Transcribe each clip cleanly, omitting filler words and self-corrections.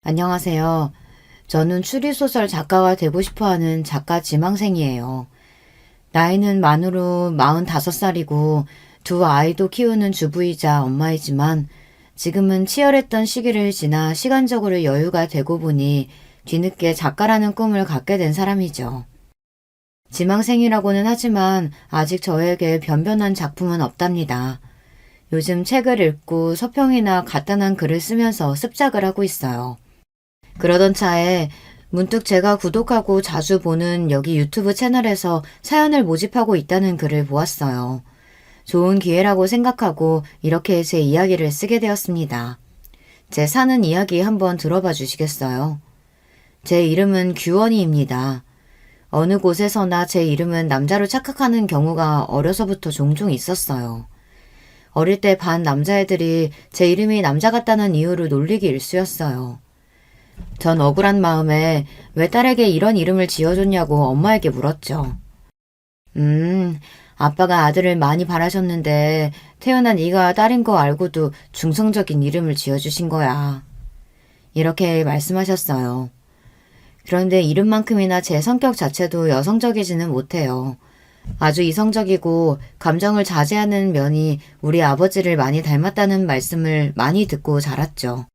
안녕하세요. 저는 추리소설 작가가 되고 싶어하는 작가 지망생이에요. 나이는 만으로 45살이고 두 아이도 키우는 주부이자 엄마이지만 지금은 치열했던 시기를 지나 시간적으로 여유가 되고 보니 뒤늦게 작가라는 꿈을 갖게 된 사람이죠. 지망생이라고는 하지만 아직 저에게 변변한 작품은 없답니다. 요즘 책을 읽고 서평이나 간단한 글을 쓰면서 습작을 하고 있어요. 그러던 차에 문득 제가 구독하고 자주 보는 여기 유튜브 채널에서 사연을 모집하고 있다는 글을 보았어요. 좋은 기회라고 생각하고 이렇게 제 이야기를 쓰게 되었습니다. 제 사는 이야기 한번 들어봐 주시겠어요? 제 이름은 규원이입니다. 어느 곳에서나 제 이름은 남자로 착각하는 경우가 어려서부터 종종 있었어요. 어릴 때 반 남자애들이 제 이름이 남자 같다는 이유로 놀리기 일쑤였어요. 전 억울한 마음에 왜 딸에게 이런 이름을 지어줬냐고 엄마에게 물었죠. 아빠가 아들을 많이 바라셨는데 태어난 네가 딸인 거 알고도 중성적인 이름을 지어주신 거야. 이렇게 말씀하셨어요. 그런데 이름만큼이나 제 성격 자체도 여성적이지는 못해요. 아주 이성적이고 감정을 자제하는 면이 우리 아버지를 많이 닮았다는 말씀을 많이 듣고 자랐죠.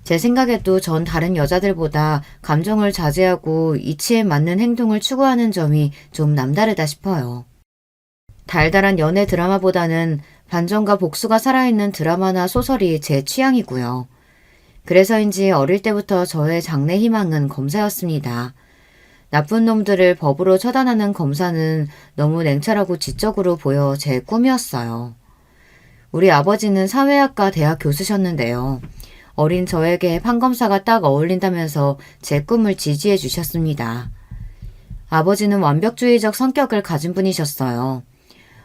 제 생각에도 전 다른 여자들보다 감정을 자제하고 이치에 맞는 행동을 추구하는 점이 좀 남다르다 싶어요. 달달한 연애 드라마보다는 반전과 복수가 살아있는 드라마나 소설이 제 취향이고요. 그래서인지 어릴 때부터 저의 장래 희망은 검사였습니다. 나쁜 놈들을 법으로 처단하는 검사는 너무 냉철하고 지적으로 보여 제 꿈이었어요. 우리 아버지는 사회학과 대학 교수셨는데요. 어린 저에게 판검사가 딱 어울린다면서 제 꿈을 지지해 주셨습니다. 아버지는 완벽주의적 성격을 가진 분이셨어요.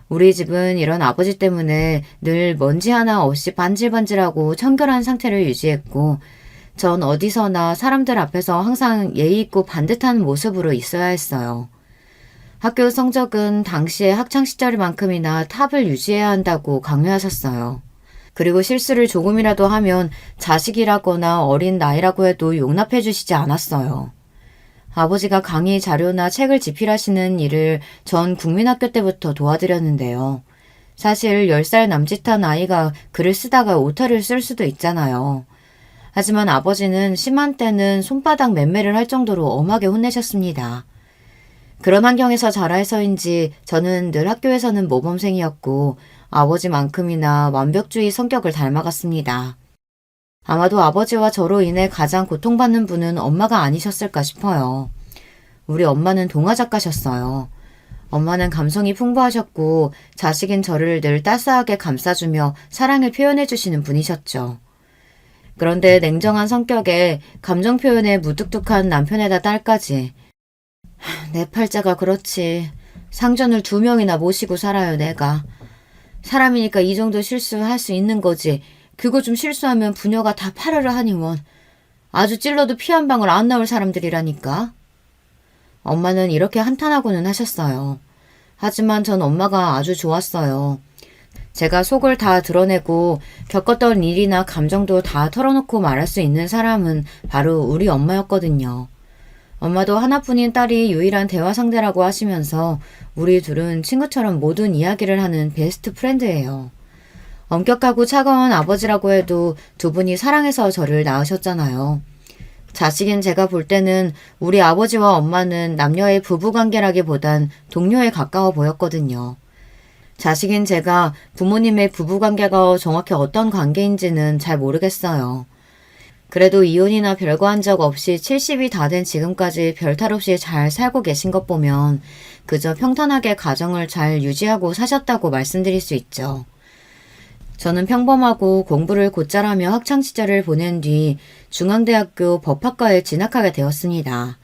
우리 집은 이런 아버지 때문에 늘 먼지 하나 없이 반질반질하고 청결한 상태를 유지했고 전 어디서나 사람들 앞에서 항상 예의 있고 반듯한 모습으로 있어야 했어요. 학교 성적은 당시의 학창시절만큼이나 탑을 유지해야 한다고 강요하셨어요. 그리고 실수를 조금이라도 하면 자식이라거나 어린 나이라고 해도 용납해 주시지 않았어요. 아버지가 강의 자료나 책을 집필하시는 일을 전 국민학교 때부터 도와드렸는데요. 사실 10살 남짓한 아이가 글을 쓰다가 오타를 쓸 수도 있잖아요. 하지만 아버지는 심한 때는 손바닥 맴매를 할 정도로 엄하게 혼내셨습니다. 그런 환경에서 자라서인지 저는 늘 학교에서는 모범생이었고 아버지만큼이나 완벽주의 성격을 닮아갔습니다. 아마도 아버지와 저로 인해 가장 고통받는 분은 엄마가 아니셨을까 싶어요. 우리 엄마는 동화작가셨어요. 엄마는 감성이 풍부하셨고 자식인 저를 늘 따스하게 감싸주며 사랑을 표현해주시는 분이셨죠. 그런데 냉정한 성격에 감정 표현에 무뚝뚝한 남편에다 딸까지. 내 팔자가 그렇지. 상전을 2명이나 모시고 살아요, 내가. 사람이니까 이 정도 실수할 수 있는 거지. 그거 좀 실수하면 부녀가 다 팔으려 하니 원. 아주 찔러도 피 한 방울 안 나올 사람들이라니까. 엄마는 이렇게 한탄하고는 하셨어요. 하지만 전 엄마가 아주 좋았어요. 제가 속을 다 드러내고 겪었던 일이나 감정도 다 털어놓고 말할 수 있는 사람은 바로 우리 엄마였거든요. 엄마도 하나뿐인 딸이 유일한 대화 상대라고 하시면서 우리 둘은 친구처럼 모든 이야기를 하는 베스트 프렌드예요. 엄격하고 차가운 아버지라고 해도 두 분이 사랑해서 저를 낳으셨잖아요. 자식인 제가 볼 때는 우리 아버지와 엄마는 남녀의 부부관계라기보단 동료에 가까워 보였거든요. 자식인 제가 부모님의 부부관계가 정확히 어떤 관계인지는 잘 모르겠어요. 그래도 이혼이나 별거 한 적 없이 70이 다 된 지금까지 별탈 없이 잘 살고 계신 것 보면 그저 평탄하게 가정을 잘 유지하고 사셨다고 말씀드릴 수 있죠. 저는 평범하고 공부를 곧잘 하며 학창시절을 보낸 뒤 중앙대학교 법학과에 진학하게 되었습니다.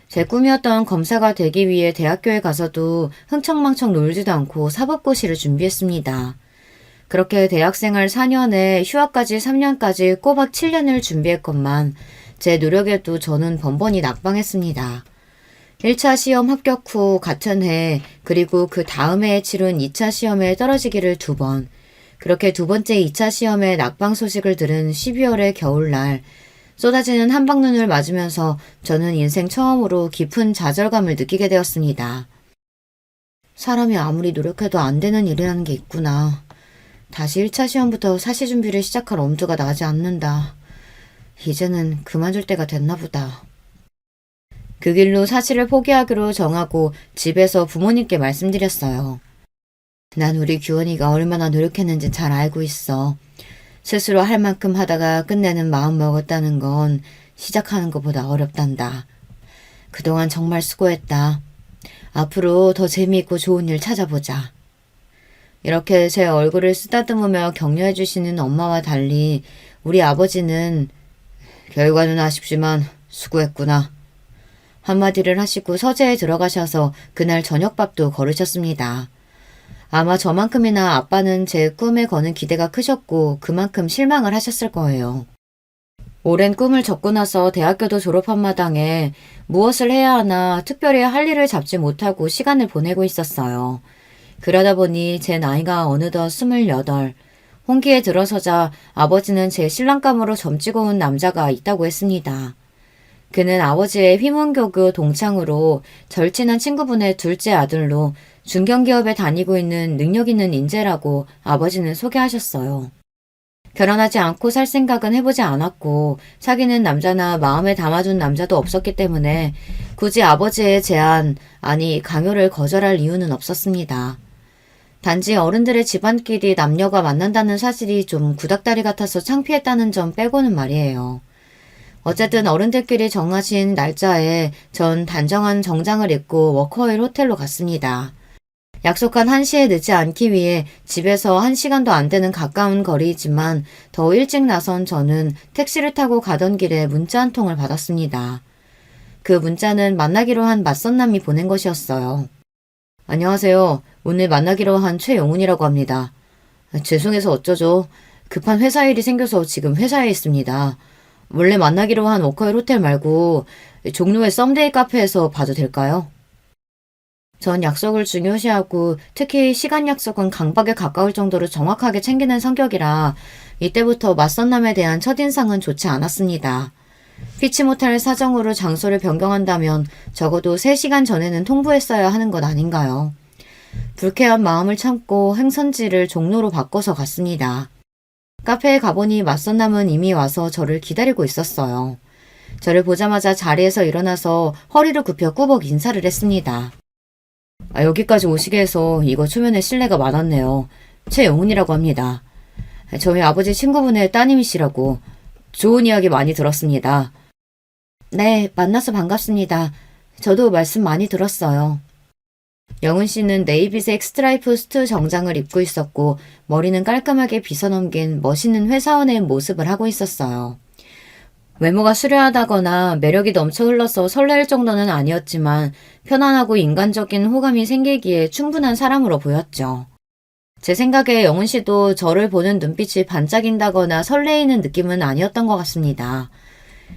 제 꿈이었던 검사가 되기 위해 대학교에 가서도 흥청망청 놀지도 않고 사법고시를 준비했습니다. 그렇게 대학생활 4년에 휴학까지 3년까지 꼬박 7년을 준비했건만 제 노력에도 저는 번번이 낙방했습니다. 1차 시험 합격 후 같은 해 그리고 그 다음 해에 치른 2차 시험에 떨어지기를 2번, 그렇게 두 번째 2차 시험에 낙방 소식을 들은 12월의 겨울날 쏟아지는 한방눈을 맞으면서 저는 인생 처음으로 깊은 좌절감을 느끼게 되었습니다. 사람이 아무리 노력해도 안 되는 일이라는 게 있구나. 다시 1차 시험부터 사시 준비를 시작할 엄두가 나지 않는다. 이제는 그만둘 때가 됐나 보다. 그 길로 사시를 포기하기로 정하고 집에서 부모님께 말씀드렸어요. 난 우리 규원이가 얼마나 노력했는지 잘 알고 있어. 스스로 할 만큼 하다가 끝내는 마음 먹었다는 건 시작하는 것보다 어렵단다. 그동안 정말 수고했다. 앞으로 더 재미있고 좋은 일 찾아보자. 이렇게 제 얼굴을 쓰다듬으며 격려해 주시는 엄마와 달리 우리 아버지는 결과는 아쉽지만 수고했구나. 한마디를 하시고 서재에 들어가셔서 그날 저녁밥도 거르셨습니다. 아마 저만큼이나 아빠는 제 꿈에 거는 기대가 크셨고 그만큼 실망을 하셨을 거예요. 오랜 꿈을 접고 나서 대학교도 졸업한 마당에 무엇을 해야 하나 특별히 할 일을 잡지 못하고 시간을 보내고 있었어요. 그러다 보니 제 나이가 어느덧 28. 홍기에 들어서자 아버지는 제 신랑감으로 점찍어 온 남자가 있다고 했습니다. 그는 아버지의 휘문교교 동창으로 절친한 친구분의 둘째 아들로 중견기업에 다니고 있는 능력 있는 인재라고 아버지는 소개하셨어요. 결혼하지 않고 살 생각은 해보지 않았고 사귀는 남자나 마음에 담아둔 남자도 없었기 때문에 굳이 아버지의 제안, 아니 강요를 거절할 이유는 없었습니다. 단지 어른들의 집안끼리 남녀가 만난다는 사실이 좀 구닥다리 같아서 창피했다는 점 빼고는 말이에요. 어쨌든 어른들끼리 정하신 날짜에 전 단정한 정장을 입고 워커힐 호텔로 갔습니다. 약속한 1시에 늦지 않기 위해 집에서 1시간도 안 되는 가까운 거리이지만 더 일찍 나선 저는 택시를 타고 가던 길에 문자 한 통을 받았습니다. 그 문자는 만나기로 한 맞선남이 보낸 것이었어요. 안녕하세요. 오늘 만나기로 한 최영훈이라고 합니다. 죄송해서 어쩌죠. 급한 회사 일이 생겨서 지금 회사에 있습니다. 원래 만나기로 한 워커힐 호텔 말고 종로의 썸데이 카페에서 봐도 될까요? 전 약속을 중요시하고 특히 시간 약속은 강박에 가까울 정도로 정확하게 챙기는 성격이라 이때부터 맞선남에 대한 첫인상은 좋지 않았습니다. 피치 못할 사정으로 장소를 변경한다면 적어도 3시간 전에는 통보했어야 하는 것 아닌가요? 불쾌한 마음을 참고 행선지를 종로로 바꿔서 갔습니다. 카페에 가보니 맞선남은 이미 와서 저를 기다리고 있었어요. 저를 보자마자 자리에서 일어나서 허리를 굽혀 꾸벅 인사를 했습니다. 여기까지 오시게 해서 이거 초면에 실례가 많았네요. 최영훈이라고 합니다. 저희 아버지 친구분의 따님이시라고 좋은 이야기 많이 들었습니다. 네, 만나서 반갑습니다. 저도 말씀 많이 들었어요. 영훈 씨는 네이비색 스트라이프 스투 정장을 입고 있었고 머리는 깔끔하게 빗어넘긴 멋있는 회사원의 모습을 하고 있었어요. 외모가 수려하다거나 매력이 넘쳐 흘러서 설렐 정도는 아니었지만 편안하고 인간적인 호감이 생기기에 충분한 사람으로 보였죠. 제 생각에 영훈 씨도 저를 보는 눈빛이 반짝인다거나 설레이는 느낌은 아니었던 것 같습니다.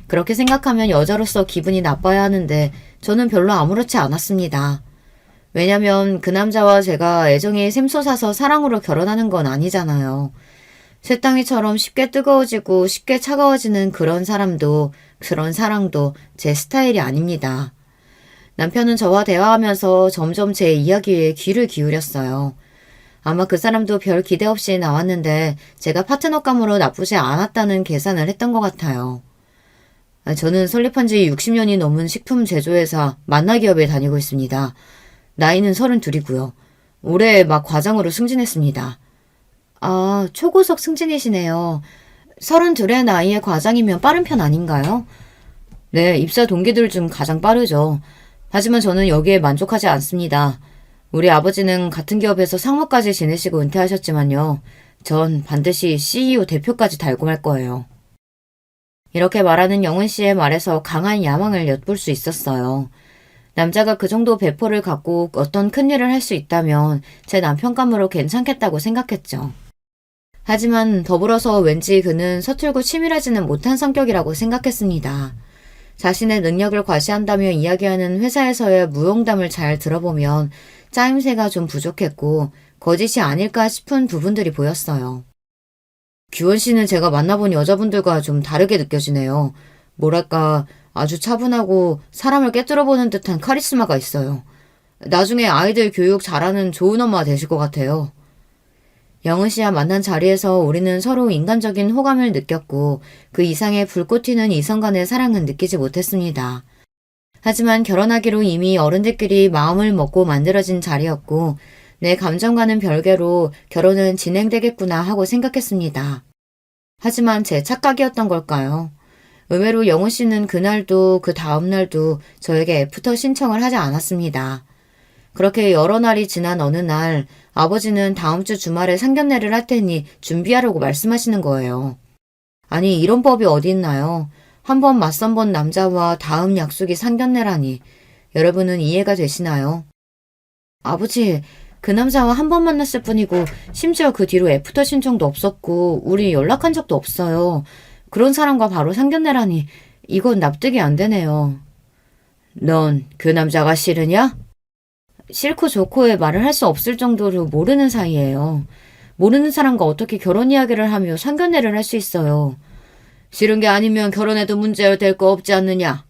그렇게 생각하면 여자로서 기분이 나빠야 하는데 저는 별로 아무렇지 않았습니다. 왜냐면 그 남자와 제가 애정이 샘솟아서 사랑으로 결혼하는 건 아니잖아요. 쇳덩이처럼 쉽게 뜨거워지고 쉽게 차가워지는 그런 사람도 그런 사랑도 제 스타일이 아닙니다. 남편은 저와 대화하면서 점점 제 이야기에 귀를 기울였어요. 아마 그 사람도 별 기대 없이 나왔는데 제가 파트너감으로 나쁘지 않았다는 계산을 했던 것 같아요. 저는 설립한 지 60년이 넘은 식품 제조회사 만나기업에 다니고 있습니다. 나이는 32이고요. 올해 막 과장으로 승진했습니다. 아, 초고속 승진이시네요. 32의 나이에 과장이면 빠른 편 아닌가요? 네, 입사 동기들 중 가장 빠르죠. 하지만 저는 여기에 만족하지 않습니다. 우리 아버지는 같은 기업에서 상무까지 지내시고 은퇴하셨지만요. 전 반드시 CEO 대표까지 달고 말 거예요. 이렇게 말하는 영훈 씨의 말에서 강한 야망을 엿볼 수 있었어요. 남자가 그 정도 배포를 갖고 어떤 큰일을 할 수 있다면 제 남편감으로 괜찮겠다고 생각했죠. 하지만 더불어서 왠지 그는 서툴고 치밀하지는 못한 성격이라고 생각했습니다. 자신의 능력을 과시한다며 이야기하는 회사에서의 무용담을 잘 들어보면 짜임새가 좀 부족했고 거짓이 아닐까 싶은 부분들이 보였어요. 규원 씨는 제가 만나본 여자분들과 좀 다르게 느껴지네요. 뭐랄까, 아주 차분하고 사람을 꿰뚫어보는 듯한 카리스마가 있어요. 나중에 아이들 교육 잘하는 좋은 엄마가 되실 것 같아요. 영은 씨와 만난 자리에서 우리는 서로 인간적인 호감을 느꼈고 그 이상의 불꽃 튀는 이성 간의 사랑은 느끼지 못했습니다. 하지만 결혼하기로 이미 어른들끼리 마음을 먹고 만들어진 자리였고 내 감정과는 별개로 결혼은 진행되겠구나 하고 생각했습니다. 하지만 제 착각이었던 걸까요? 의외로 영훈 씨는 그날도 그 다음날도 저에게 애프터 신청을 하지 않았습니다. 그렇게 여러 날이 지난 어느 날 아버지는 다음 주 주말에 상견례를 할 테니 준비하라고 말씀하시는 거예요. 아니 이런 법이 어디 있나요? 한 번 맞선 본 남자와 다음 약속이 상견례라니 여러분은 이해가 되시나요? 아버지, 그 남자와 한 번 만났을 뿐이고 심지어 그 뒤로 애프터 신청도 없었고 우리 연락한 적도 없어요. 그런 사람과 바로 상견례라니 이건 납득이 안 되네요. 넌 그 남자가 싫으냐? 싫고 좋고의 말을 할 수 없을 정도로 모르는 사이예요. 모르는 사람과 어떻게 결혼 이야기를 하며 상견례를 할 수 있어요. 싫은 게 아니면 결혼해도 문제될 거 없지 않느냐?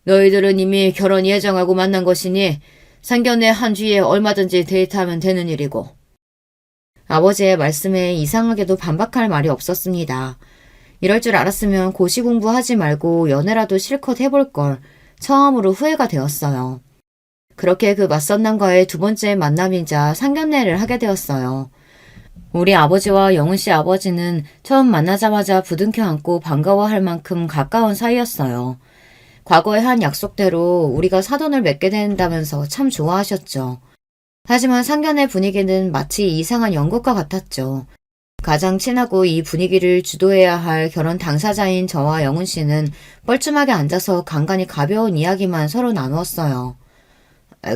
너희들은 이미 결혼 예정하고 만난 것이니 상견례 한 주에 얼마든지 데이트하면 되는 일이고. 아버지의 말씀에 이상하게도 반박할 말이 없었습니다. 이럴 줄 알았으면 고시 공부하지 말고 연애라도 실컷 해볼 걸 처음으로 후회가 되었어요. 그렇게 그 맞선 남과의 두 번째 만남이자 상견례를 하게 되었어요. 우리 아버지와 영은 씨 아버지는 처음 만나자마자 부둥켜 안고 반가워할 만큼 가까운 사이였어요. 과거에 한 약속대로 우리가 사돈을 맺게 된다면서 참 좋아하셨죠. 하지만 상견례 분위기는 마치 이상한 연극과 같았죠. 가장 친하고 이 분위기를 주도해야 할 결혼 당사자인 저와 영은 씨는 뻘쭘하게 앉아서 간간히 가벼운 이야기만 서로 나누었어요.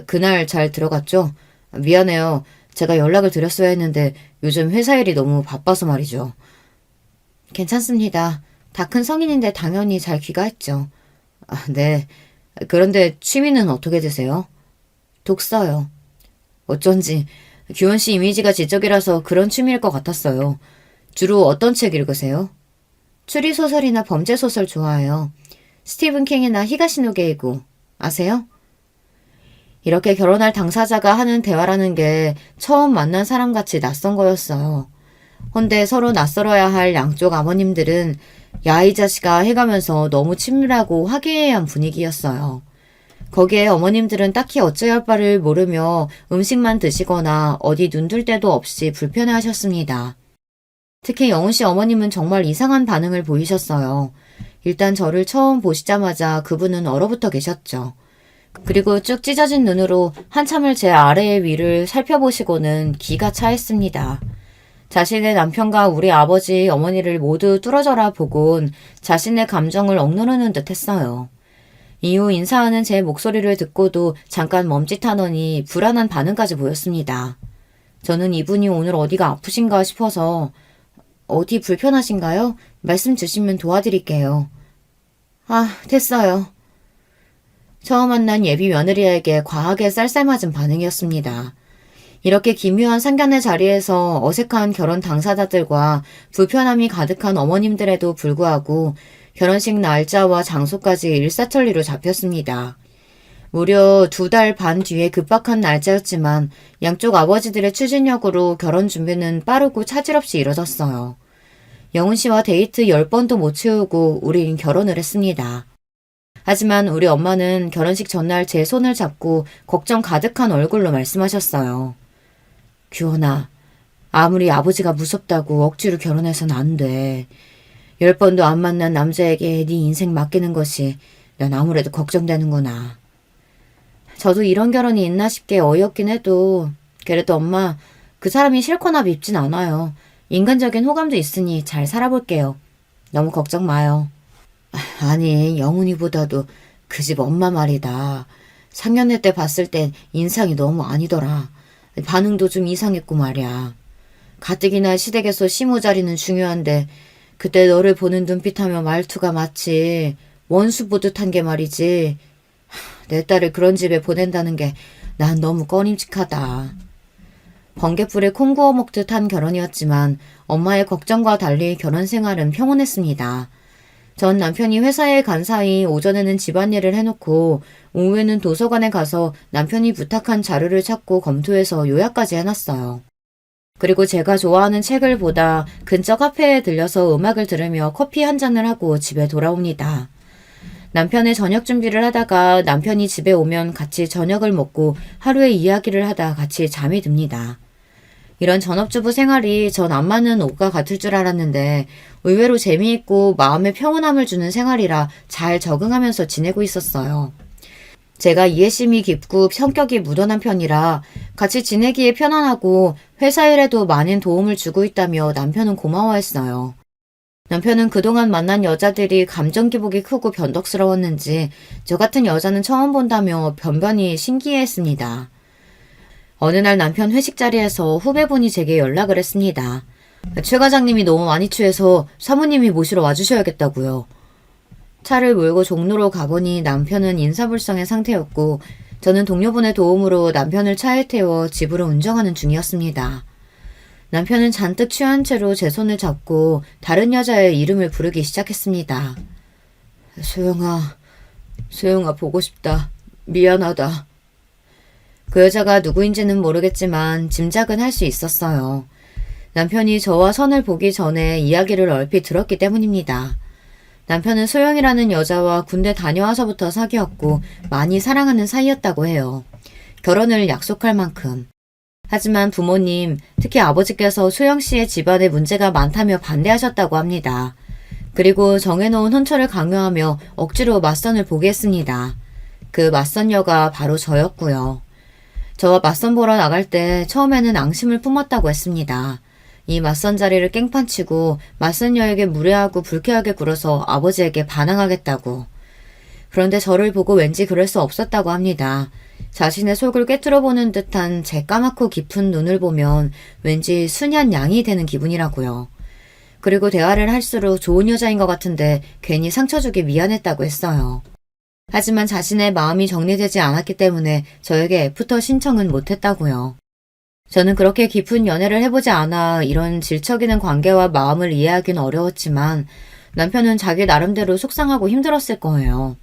그날 잘 들어갔죠? 미안해요. 제가 연락을 드렸어야 했는데 요즘 회사 일이 너무 바빠서 말이죠. 괜찮습니다. 다 큰 성인인데 당연히 잘 귀가했죠. 네. 그런데 취미는 어떻게 되세요? 독서요. 어쩐지 규원 씨 이미지가 지적이라서 그런 취미일 것 같았어요. 주로 어떤 책 읽으세요? 추리소설이나 범죄소설 좋아해요. 스티븐 킹이나 히가시노 게이고 아세요? 이렇게 결혼할 당사자가 하는 대화라는 게 처음 만난 사람같이 낯선 거였어요. 헌데 서로 낯설어야 할 양쪽 아버님들은 야 이 자식아 해가면서 너무 친밀하고 화기애애한 분위기였어요. 거기에 어머님들은 딱히 어찌할 할 바를 모르며 음식만 드시거나 어디 눈둘 데도 없이 불편해하셨습니다. 특히 영훈 씨 어머님은 정말 이상한 반응을 보이셨어요. 일단 저를 처음 보시자마자 그분은 얼어붙어 계셨죠. 그리고 쭉 찢어진 눈으로 한참을 제 아래의 위를 살펴보시고는 기가 차했습니다. 자신의 남편과 우리 아버지, 어머니를 모두 뚫어져라 보곤 자신의 감정을 억누르는 듯 했어요. 이후 인사하는 제 목소리를 듣고도 잠깐 멈칫하더니 불안한 반응까지 보였습니다. 저는 이분이 오늘 어디가 아프신가 싶어서 어디 불편하신가요? 말씀 주시면 도와드릴게요. 됐어요. 처음 만난 예비 며느리에게 과하게 쌀쌀맞은 반응이었습니다. 이렇게 기묘한 상견례 자리에서 어색한 결혼 당사자들과 불편함이 가득한 어머님들에도 불구하고 결혼식 날짜와 장소까지 일사천리로 잡혔습니다. 무려 2달 반 뒤에 급박한 날짜였지만 양쪽 아버지들의 추진력으로 결혼 준비는 빠르고 차질 없이 이뤄졌어요. 영훈 씨와 데이트 10번도 못 채우고 우린 결혼을 했습니다. 하지만 우리 엄마는 결혼식 전날 제 손을 잡고 걱정 가득한 얼굴로 말씀하셨어요. 규원아, 아무리 아버지가 무섭다고 억지로 결혼해선 안 돼. 10번도 안 만난 남자에게 네 인생 맡기는 것이 난 아무래도 걱정되는구나. 저도 이런 결혼이 있나 싶게 어이없긴 해도 그래도 엄마, 그 사람이 싫거나 밉진 않아요. 인간적인 호감도 있으니 잘 살아볼게요. 너무 걱정 마요. 아니, 영훈이보다도 그 집 엄마 말이다. 상견례 때 봤을 땐 인상이 너무 아니더라. 반응도 좀 이상했고 말이야. 가뜩이나 시댁에서 시모자리는 중요한데 그때 너를 보는 눈빛하며 말투가 마치 원수 보듯한 게 말이지. 내 딸을 그런 집에 보낸다는 게 난 너무 꺼림칙하다. 번갯불에 콩 구워 먹듯 한 결혼이었지만 엄마의 걱정과 달리 결혼 생활은 평온했습니다. 전 남편이 회사에 간 사이 오전에는 집안일을 해놓고 오후에는 도서관에 가서 남편이 부탁한 자료를 찾고 검토해서 요약까지 해놨어요. 그리고 제가 좋아하는 책을 보다 근처 카페에 들려서 음악을 들으며 커피 한 잔을 하고 집에 돌아옵니다. 남편의 저녁 준비를 하다가 남편이 집에 오면 같이 저녁을 먹고 하루의 이야기를 하다 같이 잠이 듭니다. 이런 전업주부 생활이 전 안 맞는 옷과 같을 줄 알았는데 의외로 재미있고 마음의 평온함을 주는 생활이라 잘 적응하면서 지내고 있었어요. 제가 이해심이 깊고 성격이 무던한 편이라 같이 지내기에 편안하고 회사 일에도 많은 도움을 주고 있다며 남편은 고마워했어요. 남편은 그동안 만난 여자들이 감정 기복이 크고 변덕스러웠는지 저 같은 여자는 처음 본다며 변변히 신기해했습니다. 어느 날 남편 회식 자리에서 후배분이 제게 연락을 했습니다. 최 과장님이 너무 많이 취해서 사모님이 모시러 와주셔야겠다고요. 차를 몰고 종로로 가보니 남편은 인사불성의 상태였고 저는 동료분의 도움으로 남편을 차에 태워 집으로 운전하는 중이었습니다. 남편은 잔뜩 취한 채로 제 손을 잡고 다른 여자의 이름을 부르기 시작했습니다. 소영아 보고 싶다. 미안하다. 그 여자가 누구인지는 모르겠지만 짐작은 할 수 있었어요. 남편이 저와 선을 보기 전에 이야기를 얼핏 들었기 때문입니다. 남편은 소영이라는 여자와 군대 다녀와서부터 사귀었고 많이 사랑하는 사이였다고 해요. 결혼을 약속할 만큼. 하지만 부모님, 특히 아버지께서 소영 씨의 집안에 문제가 많다며 반대하셨다고 합니다. 그리고 정해놓은 혼처를 강요하며 억지로 맞선을 보게 했습니다. 그 맞선녀가 바로 저였고요. 저와 맞선 보러 나갈 때 처음에는 앙심을 품었다고 했습니다. 이 맞선 자리를 깽판치고 맞선녀에게 무례하고 불쾌하게 굴어서 아버지에게 반항하겠다고. 그런데 저를 보고 왠지 그럴 수 없었다고 합니다. 자신의 속을 꿰뚫어보는 듯한 제 까맣고 깊은 눈을 보면 왠지 순한 양이 되는 기분이라고요. 그리고 대화를 할수록 좋은 여자인 것 같은데 괜히 상처 주기 미안했다고 했어요. 하지만 자신의 마음이 정리되지 않았기 때문에 저에게 애프터 신청은 못했다고요. 저는 그렇게 깊은 연애를 해보지 않아 이런 질척이는 관계와 마음을 이해하기는 어려웠지만 남편은 자기 나름대로 속상하고 힘들었을 거예요.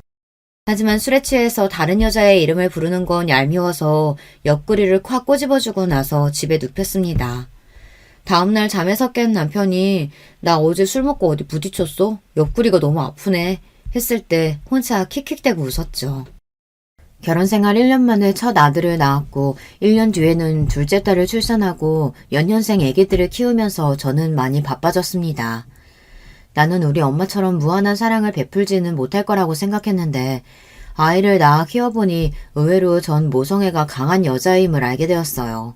하지만 술에 취해서 다른 여자의 이름을 부르는 건 얄미워서 옆구리를 콱 꼬집어주고 나서 집에 눕혔습니다. 다음날 잠에서 깬 남편이 나 어제 술 먹고 어디 부딪혔어? 옆구리가 너무 아프네. 했을 때 혼자 킥킥대고 웃었죠. 결혼생활 1년 만에 첫 아들을 낳았고 1년 뒤에는 둘째 딸을 출산하고 연년생 아기들을 키우면서 저는 많이 바빠졌습니다. 나는 우리 엄마처럼 무한한 사랑을 베풀지는 못할 거라고 생각했는데 아이를 낳아 키워보니 의외로 전 모성애가 강한 여자임을 알게 되었어요.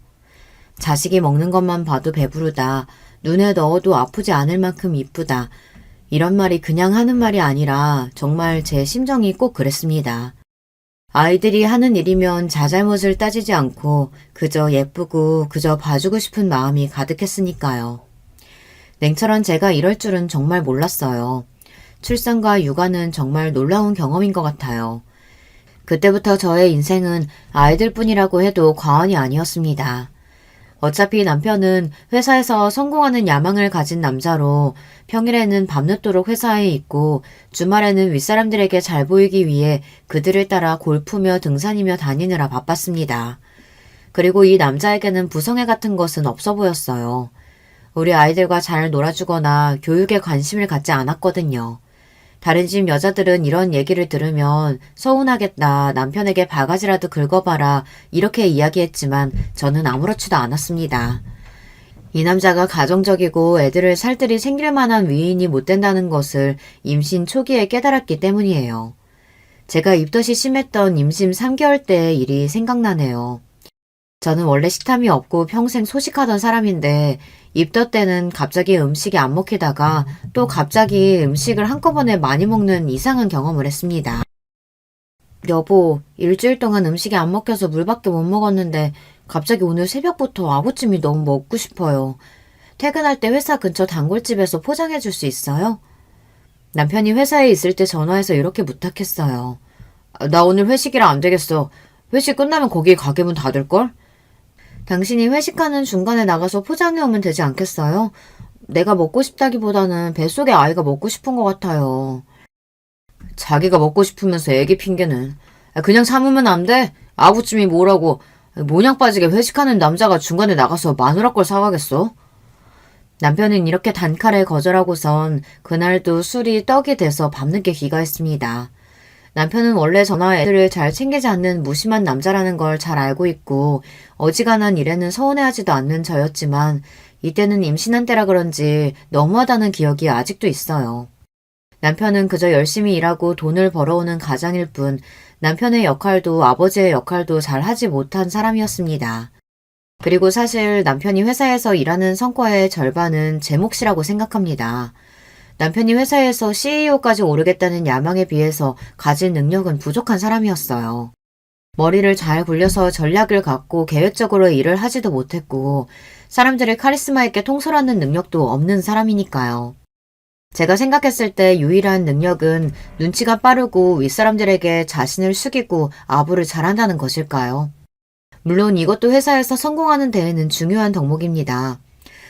자식이 먹는 것만 봐도 배부르다. 눈에 넣어도 아프지 않을 만큼 이쁘다. 이런 말이 그냥 하는 말이 아니라 정말 제 심정이 꼭 그랬습니다. 아이들이 하는 일이면 자잘못을 따지지 않고 그저 예쁘고 그저 봐주고 싶은 마음이 가득했으니까요. 냉철한 제가 이럴 줄은 정말 몰랐어요. 출산과 육아는 정말 놀라운 경험인 것 같아요. 그때부터 저의 인생은 아이들뿐이라고 해도 과언이 아니었습니다. 어차피 남편은 회사에서 성공하는 야망을 가진 남자로 평일에는 밤늦도록 회사에 있고 주말에는 윗사람들에게 잘 보이기 위해 그들을 따라 골프며 등산이며 다니느라 바빴습니다. 그리고 이 남자에게는 부성애 같은 것은 없어 보였어요. 우리 아이들과 잘 놀아주거나 교육에 관심을 갖지 않았거든요. 다른 집 여자들은 이런 얘기를 들으면 서운하겠다, 남편에게 바가지라도 긁어봐라 이렇게 이야기했지만 저는 아무렇지도 않았습니다. 이 남자가 가정적이고 애들을 살뜰히 챙길 만한 위인이 못 된다는 것을 임신 초기에 깨달았기 때문이에요. 제가 입덧이 심했던 임신 3개월 때의 일이 생각나네요. 저는 원래 식탐이 없고 평생 소식하던 사람인데 입덧 때는 갑자기 음식이 안 먹히다가 또 갑자기 음식을 한꺼번에 많이 먹는 이상한 경험을 했습니다. 여보, 일주일 동안 음식이 안 먹혀서 물밖에 못 먹었는데 갑자기 오늘 새벽부터 아구찜이 너무 먹고 싶어요. 퇴근할 때 회사 근처 단골집에서 포장해 줄 수 있어요? 남편이 회사에 있을 때 전화해서 이렇게 부탁했어요. 나 오늘 회식이라 안 되겠어. 회식 끝나면 거기 가게문 닫을걸? 당신이 회식하는 중간에 나가서 포장해 오면 되지 않겠어요? 내가 먹고 싶다기보다는 뱃속에 아이가 먹고 싶은 것 같아요. 자기가 먹고 싶으면서 애기 핑계는. 그냥 참으면 안 돼? 아구찜이 뭐라고. 모냥 빠지게 회식하는 남자가 중간에 나가서 마누라 걸 사가겠어? 남편은 이렇게 단칼에 거절하고선 그날도 술이 떡이 돼서 밤늦게 귀가했습니다. 남편은 원래 저나 애들을 잘 챙기지 않는 무심한 남자라는 걸 잘 알고 있고 어지간한 일에는 서운해하지도 않는 저였지만 이때는 임신한 때라 그런지 너무하다는 기억이 아직도 있어요. 남편은 그저 열심히 일하고 돈을 벌어오는 가장일 뿐 남편의 역할도 아버지의 역할도 잘 하지 못한 사람이었습니다. 그리고 사실 남편이 회사에서 일하는 성과의 절반은 제 몫이라고 생각합니다. 남편이 회사에서 CEO까지 오르겠다는 야망에 비해서 가진 능력은 부족한 사람이었어요. 머리를 잘 굴려서 전략을 갖고 계획적으로 일을 하지도 못했고 사람들을 카리스마 있게 통솔하는 능력도 없는 사람이니까요. 제가 생각했을 때 유일한 능력은 눈치가 빠르고 윗사람들에게 자신을 숙이고 아부를 잘한다는 것일까요? 물론 이것도 회사에서 성공하는 데에는 중요한 덕목입니다.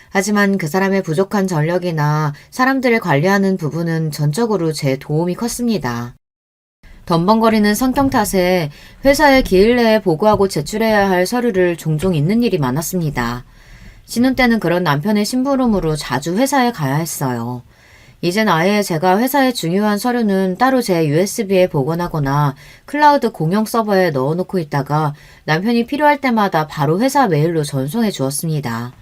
하지만 그 사람의 부족한 전력이나 사람들을 관리하는 부분은 전적으로 제 도움이 컸습니다. 덤벙거리는 성격 탓에 회사에 기일 내에 보고하고 제출해야 할 서류를 종종 잊는 일이 많았습니다. 신혼 때는 그런 남편의 심부름으로 자주 회사에 가야 했어요. 이젠 아예 제가 회사의 중요한 서류는 따로 제 USB에 복원하거나 클라우드 공용 서버에 넣어놓고 있다가 남편이 필요할 때마다 바로 회사 메일로 전송해 주었습니다.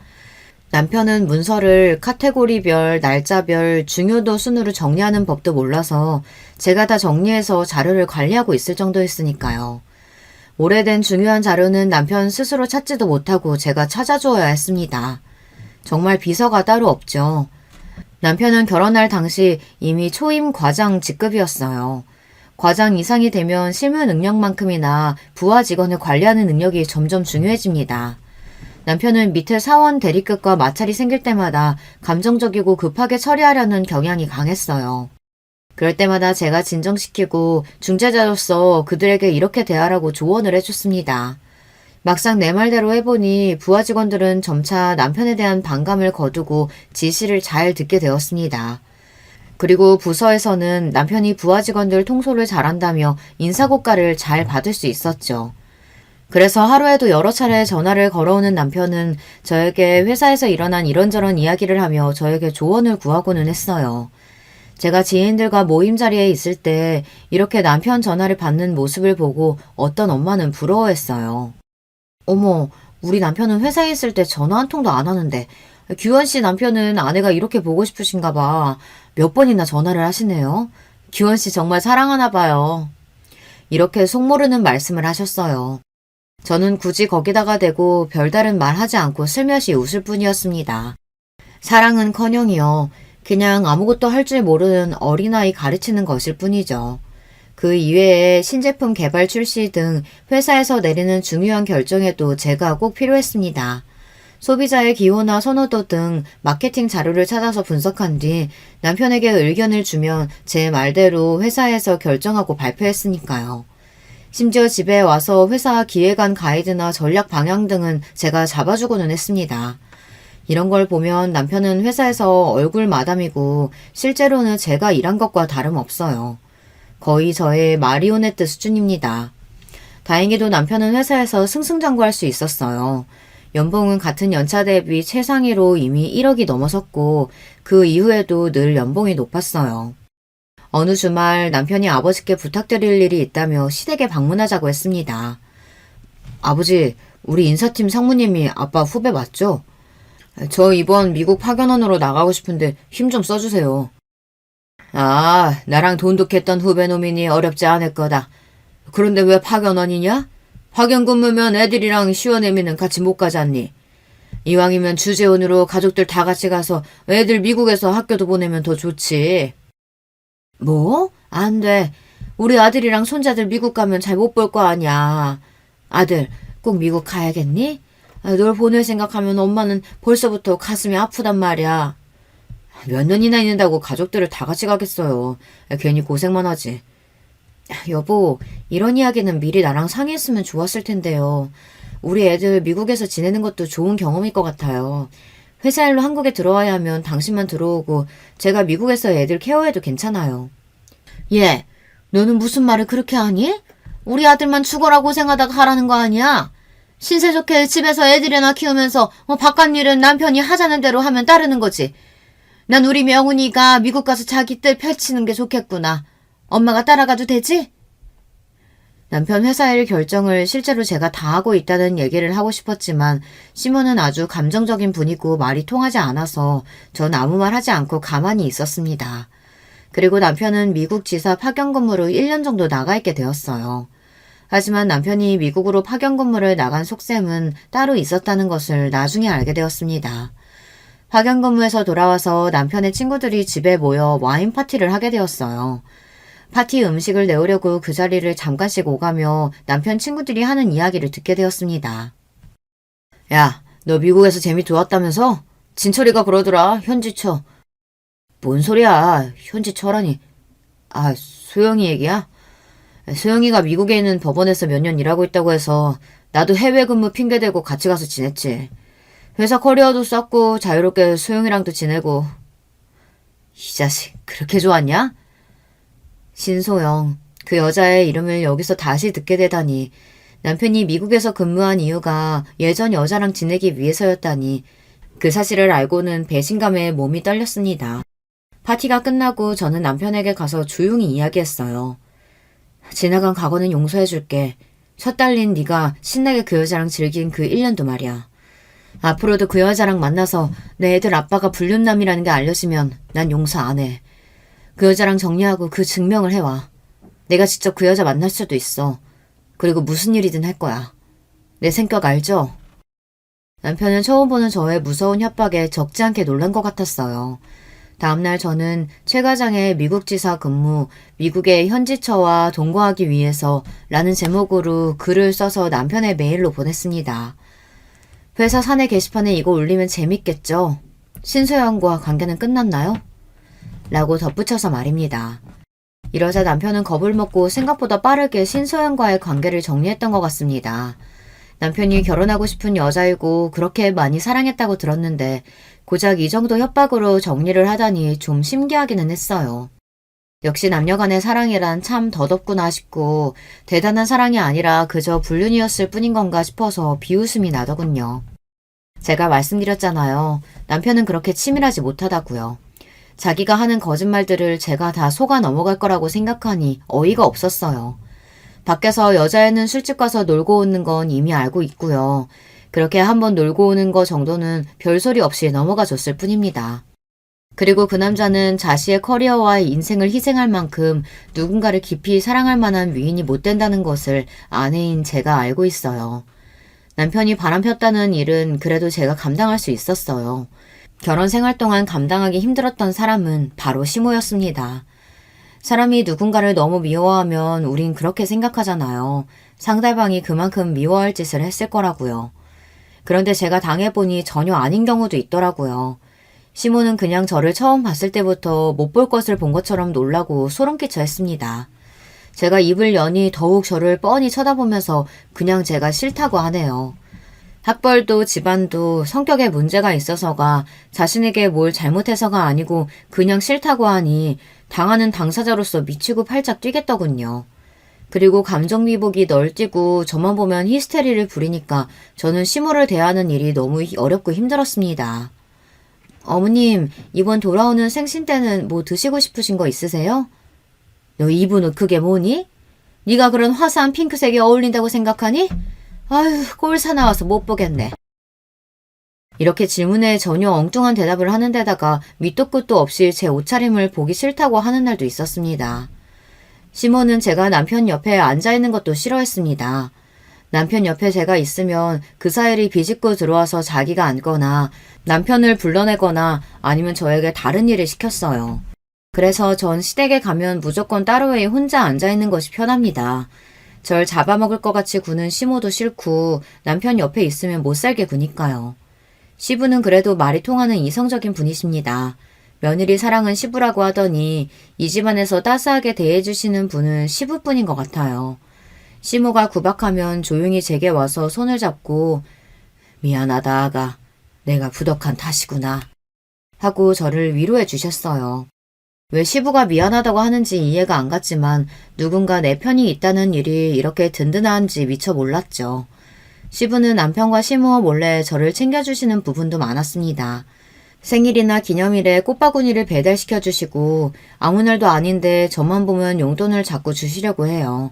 남편은 문서를 카테고리별, 날짜별, 중요도 순으로 정리하는 법도 몰라서 제가 다 정리해서 자료를 관리하고 있을 정도였으니까요. 오래된 중요한 자료는 남편 스스로 찾지도 못하고 제가 찾아주어야 했습니다. 정말 비서가 따로 없죠. 남편은 결혼할 당시 이미 초임 과장 직급이었어요. 과장 이상이 되면 실무 능력만큼이나 부하 직원을 관리하는 능력이 점점 중요해집니다. 남편은 밑에 사원 대리급과 마찰이 생길 때마다 감정적이고 급하게 처리하려는 경향이 강했어요. 그럴 때마다 제가 진정시키고 중재자로서 그들에게 이렇게 대하라고 조언을 해줬습니다. 막상 내 말대로 해보니 부하 직원들은 점차 남편에 대한 반감을 거두고 지시를 잘 듣게 되었습니다. 그리고 부서에서는 남편이 부하 직원들 통솔을 잘한다며 인사고과를 잘 받을 수 있었죠. 그래서 하루에도 여러 차례 전화를 걸어오는 남편은 저에게 회사에서 일어난 이런저런 이야기를 하며 저에게 조언을 구하고는 했어요. 제가 지인들과 모임 자리에 있을 때 이렇게 남편 전화를 받는 모습을 보고 어떤 엄마는 부러워했어요. 어머, 우리 남편은 회사에 있을 때 전화 한 통도 안 하는데 규원 씨 남편은 아내가 이렇게 보고 싶으신가 봐. 몇 번이나 전화를 하시네요. 규원 씨 정말 사랑하나 봐요. 이렇게 속모르는 말씀을 하셨어요. 저는 굳이 거기다가 대고 별다른 말 하지 않고 슬며시 웃을 뿐이었습니다. 사랑은커녕이요. 그냥 아무것도 할 줄 모르는 어린아이 가르치는 것일 뿐이죠. 그 이외에 신제품 개발 출시 등 회사에서 내리는 중요한 결정에도 제가 꼭 필요했습니다. 소비자의 기호나 선호도 등 마케팅 자료를 찾아서 분석한 뒤 남편에게 의견을 주면 제 말대로 회사에서 결정하고 발표했으니까요. 심지어 집에 와서 회사 기획안 가이드나 전략 방향 등은 제가 잡아주고는 했습니다. 이런 걸 보면 남편은 회사에서 얼굴 마담이고 실제로는 제가 일한 것과 다름없어요. 거의 저의 마리오네트 수준입니다. 다행히도 남편은 회사에서 승승장구할 수 있었어요. 연봉은 같은 연차 대비 최상위로 이미 1억이 넘어섰고 그 이후에도 늘 연봉이 높았어요. 어느 주말 남편이 아버지께 부탁드릴 일이 있다며 시댁에 방문하자고 했습니다. 아버지, 우리 인사팀 상무님이 아빠 후배 맞죠? 저 이번 미국 파견원으로 나가고 싶은데 힘 좀 써주세요. 아, 나랑 돈독했던 후배놈이니 어렵지 않을 거다. 그런데 왜 파견원이냐? 파견 근무면 애들이랑 시원애미는 같이 못 가잖니. 이왕이면 주재원으로 가족들 다 같이 가서 애들 미국에서 학교도 보내면 더 좋지. 뭐? 안 돼. 우리 아들이랑 손자들 미국 가면 잘 못 볼 거 아니야. 아들, 꼭 미국 가야겠니? 널 보낼 생각하면 엄마는 벌써부터 가슴이 아프단 말이야. 몇 년이나 있는다고 가족들을 다 같이 가겠어요. 괜히 고생만 하지. 여보, 이런 이야기는 미리 나랑 상의했으면 좋았을 텐데요. 우리 애들 미국에서 지내는 것도 좋은 경험일 것 같아요. 회사 일로 한국에 들어와야 하면 당신만 들어오고 제가 미국에서 애들 케어해도 괜찮아요. 얘, 너는 무슨 말을 그렇게 하니? 우리 아들만 죽어라 고생하다가 하라는 거 아니야? 신세 좋게 집에서 애들이나 키우면서 바깥 일은 남편이 하자는 대로 하면 따르는 거지. 난 우리 명훈이가 미국 가서 자기 뜻 펼치는 게 좋겠구나. 엄마가 따라가도 되지? 남편 회사 일 결정을 실제로 제가 다 하고 있다는 얘기를 하고 싶었지만 시몬은 아주 감정적인 분이고 말이 통하지 않아서 전 아무 말 하지 않고 가만히 있었습니다. 그리고 남편은 미국 지사 파견 근무로 1년 정도 나가 있게 되었어요. 하지만 남편이 미국으로 파견 근무를 나간 속셈은 따로 있었다는 것을 나중에 알게 되었습니다. 파견 근무에서 돌아와서 남편의 친구들이 집에 모여 와인 파티를 하게 되었어요. 파티 음식을 내오려고 그 자리를 잠깐씩 오가며 남편 친구들이 하는 이야기를 듣게 되었습니다. 야, 너 미국에서 재미 좋았다면서? 진철이가 그러더라, 현지처. 뭔 소리야, 현지처라니. 아, 소영이 얘기야? 소영이가 미국에 있는 법원에서 몇 년 일하고 있다고 해서 나도 해외 근무 핑계대고 같이 가서 지냈지. 회사 커리어도 쌓고 자유롭게 소영이랑도 지내고. 이 자식, 그렇게 좋았냐? 신소영, 그 여자의 이름을 여기서 다시 듣게 되다니 남편이 미국에서 근무한 이유가 예전 여자랑 지내기 위해서였다니 그 사실을 알고는 배신감에 몸이 떨렸습니다. 파티가 끝나고 저는 남편에게 가서 조용히 이야기했어요. 지나간 과거는 용서해줄게. 첫 딸린 네가 신나게 그 여자랑 즐긴 그 1년도 말이야. 앞으로도 그 여자랑 만나서 내 애들 아빠가 불륜남이라는 게 알려지면 난 용서 안 해. 그 여자랑 정리하고 그 증명을 해와. 내가 직접 그 여자 만날 수도 있어. 그리고 무슨 일이든 할 거야. 내 성격 알죠? 남편은 처음 보는 저의 무서운 협박에 적지 않게 놀란 것 같았어요. 다음날 저는 최 과장의 미국 지사 근무, 미국의 현지처와 동거하기 위해서 라는 제목으로 글을 써서 남편의 메일로 보냈습니다. 회사 사내 게시판에 이거 올리면 재밌겠죠? 신소영과 관계는 끝났나요? 라고 덧붙여서 말입니다. 이러자 남편은 겁을 먹고 생각보다 빠르게 신소영과의 관계를 정리했던 것 같습니다. 남편이 결혼하고 싶은 여자이고 그렇게 많이 사랑했다고 들었는데 고작 이 정도 협박으로 정리를 하다니 좀 신기하기는 했어요. 역시 남녀간의 사랑이란 참 더덥구나 싶고 대단한 사랑이 아니라 그저 불륜이었을 뿐인 건가 싶어서 비웃음이 나더군요. 제가 말씀드렸잖아요. 남편은 그렇게 치밀하지 못하다고요. 자기가 하는 거짓말들을 제가 다 속아 넘어갈 거라고 생각하니 어이가 없었어요. 밖에서 여자애는 술집 가서 놀고 오는 건 이미 알고 있고요. 그렇게 한번 놀고 오는 거 정도는 별소리 없이 넘어가 줬을 뿐입니다. 그리고 그 남자는 자신의 커리어와 인생을 희생할 만큼 누군가를 깊이 사랑할 만한 위인이 못 된다는 것을 아내인 제가 알고 있어요. 남편이 바람 폈다는 일은 그래도 제가 감당할 수 있었어요. 결혼 생활 동안 감당하기 힘들었던 사람은 바로 시모였습니다. 사람이 누군가를 너무 미워하면 우린 그렇게 생각하잖아요. 상대방이 그만큼 미워할 짓을 했을 거라고요. 그런데 제가 당해보니 전혀 아닌 경우도 있더라고요. 시모는 그냥 저를 처음 봤을 때부터 못 볼 것을 본 것처럼 놀라고 소름끼쳐 했습니다. 제가 입을 여니 더욱 저를 뻔히 쳐다보면서 그냥 제가 싫다고 하네요. 학벌도 집안도 성격에 문제가 있어서가 자신에게 뭘 잘못해서가 아니고 그냥 싫다고 하니 당하는 당사자로서 미치고 팔짝 뛰겠더군요. 그리고 감정미복이 널뛰고 저만 보면 히스테리를 부리니까 저는 시모를 대하는 일이 너무 어렵고 힘들었습니다. 어머님, 이번 돌아오는 생신 때는 뭐 드시고 싶으신 거 있으세요? 너 입은 옷 그게 뭐니? 네가 그런 화사한 핑크색이 어울린다고 생각하니? 아휴, 꼴 사나워서 못 보겠네. 이렇게 질문에 전혀 엉뚱한 대답을 하는 데다가 밑도 끝도 없이 제 옷차림을 보기 싫다고 하는 날도 있었습니다. 시모는 제가 남편 옆에 앉아있는 것도 싫어했습니다. 남편 옆에 제가 있으면 그 사이를 비집고 들어와서 자기가 앉거나 남편을 불러내거나 아니면 저에게 다른 일을 시켰어요. 그래서 전 시댁에 가면 무조건 따로에 혼자 앉아있는 것이 편합니다. 절 잡아먹을 것 같이 구는 시모도 싫고 남편 옆에 있으면 못살게 구니까요. 시부는 그래도 말이 통하는 이성적인 분이십니다. 며느리 사랑은 시부라고 하더니 이 집안에서 따스하게 대해주시는 분은 시부뿐인 것 같아요. 시모가 구박하면 조용히 제게 와서 손을 잡고 미안하다 아가. 내가 부덕한 탓이구나. 하고 저를 위로해 주셨어요. 왜 시부가 미안하다고 하는지 이해가 안 갔지만 누군가 내 편이 있다는 일이 이렇게 든든한지 미처 몰랐죠. 시부는 남편과 시모 몰래 저를 챙겨주시는 부분도 많았습니다. 생일이나 기념일에 꽃바구니를 배달시켜 주시고 아무 날도 아닌데 저만 보면 용돈을 자꾸 주시려고 해요.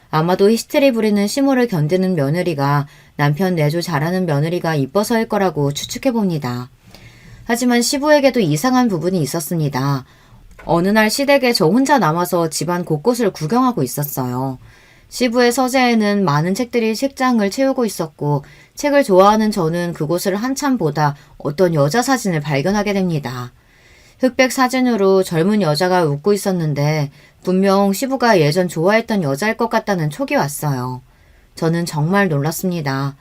아마도 히스테리 부리는 시모를 견디는 며느리가 남편 내조 잘하는 며느리가 이뻐서일 거라고 추측해 봅니다. 하지만 시부에게도 이상한 부분이 있었습니다. 어느 날 시댁에 저 혼자 남아서 집안 곳곳을 구경하고 있었어요. 시부의 서재에는 많은 책들이 책장을 채우고 있었고 책을 좋아하는 저는 그곳을 한참 보다 어떤 여자 사진을 발견하게 됩니다. 흑백 사진으로 젊은 여자가 웃고 있었는데 분명 시부가 예전 좋아했던 여자일 것 같다는 촉이 왔어요. 저는 정말 놀랐습니다.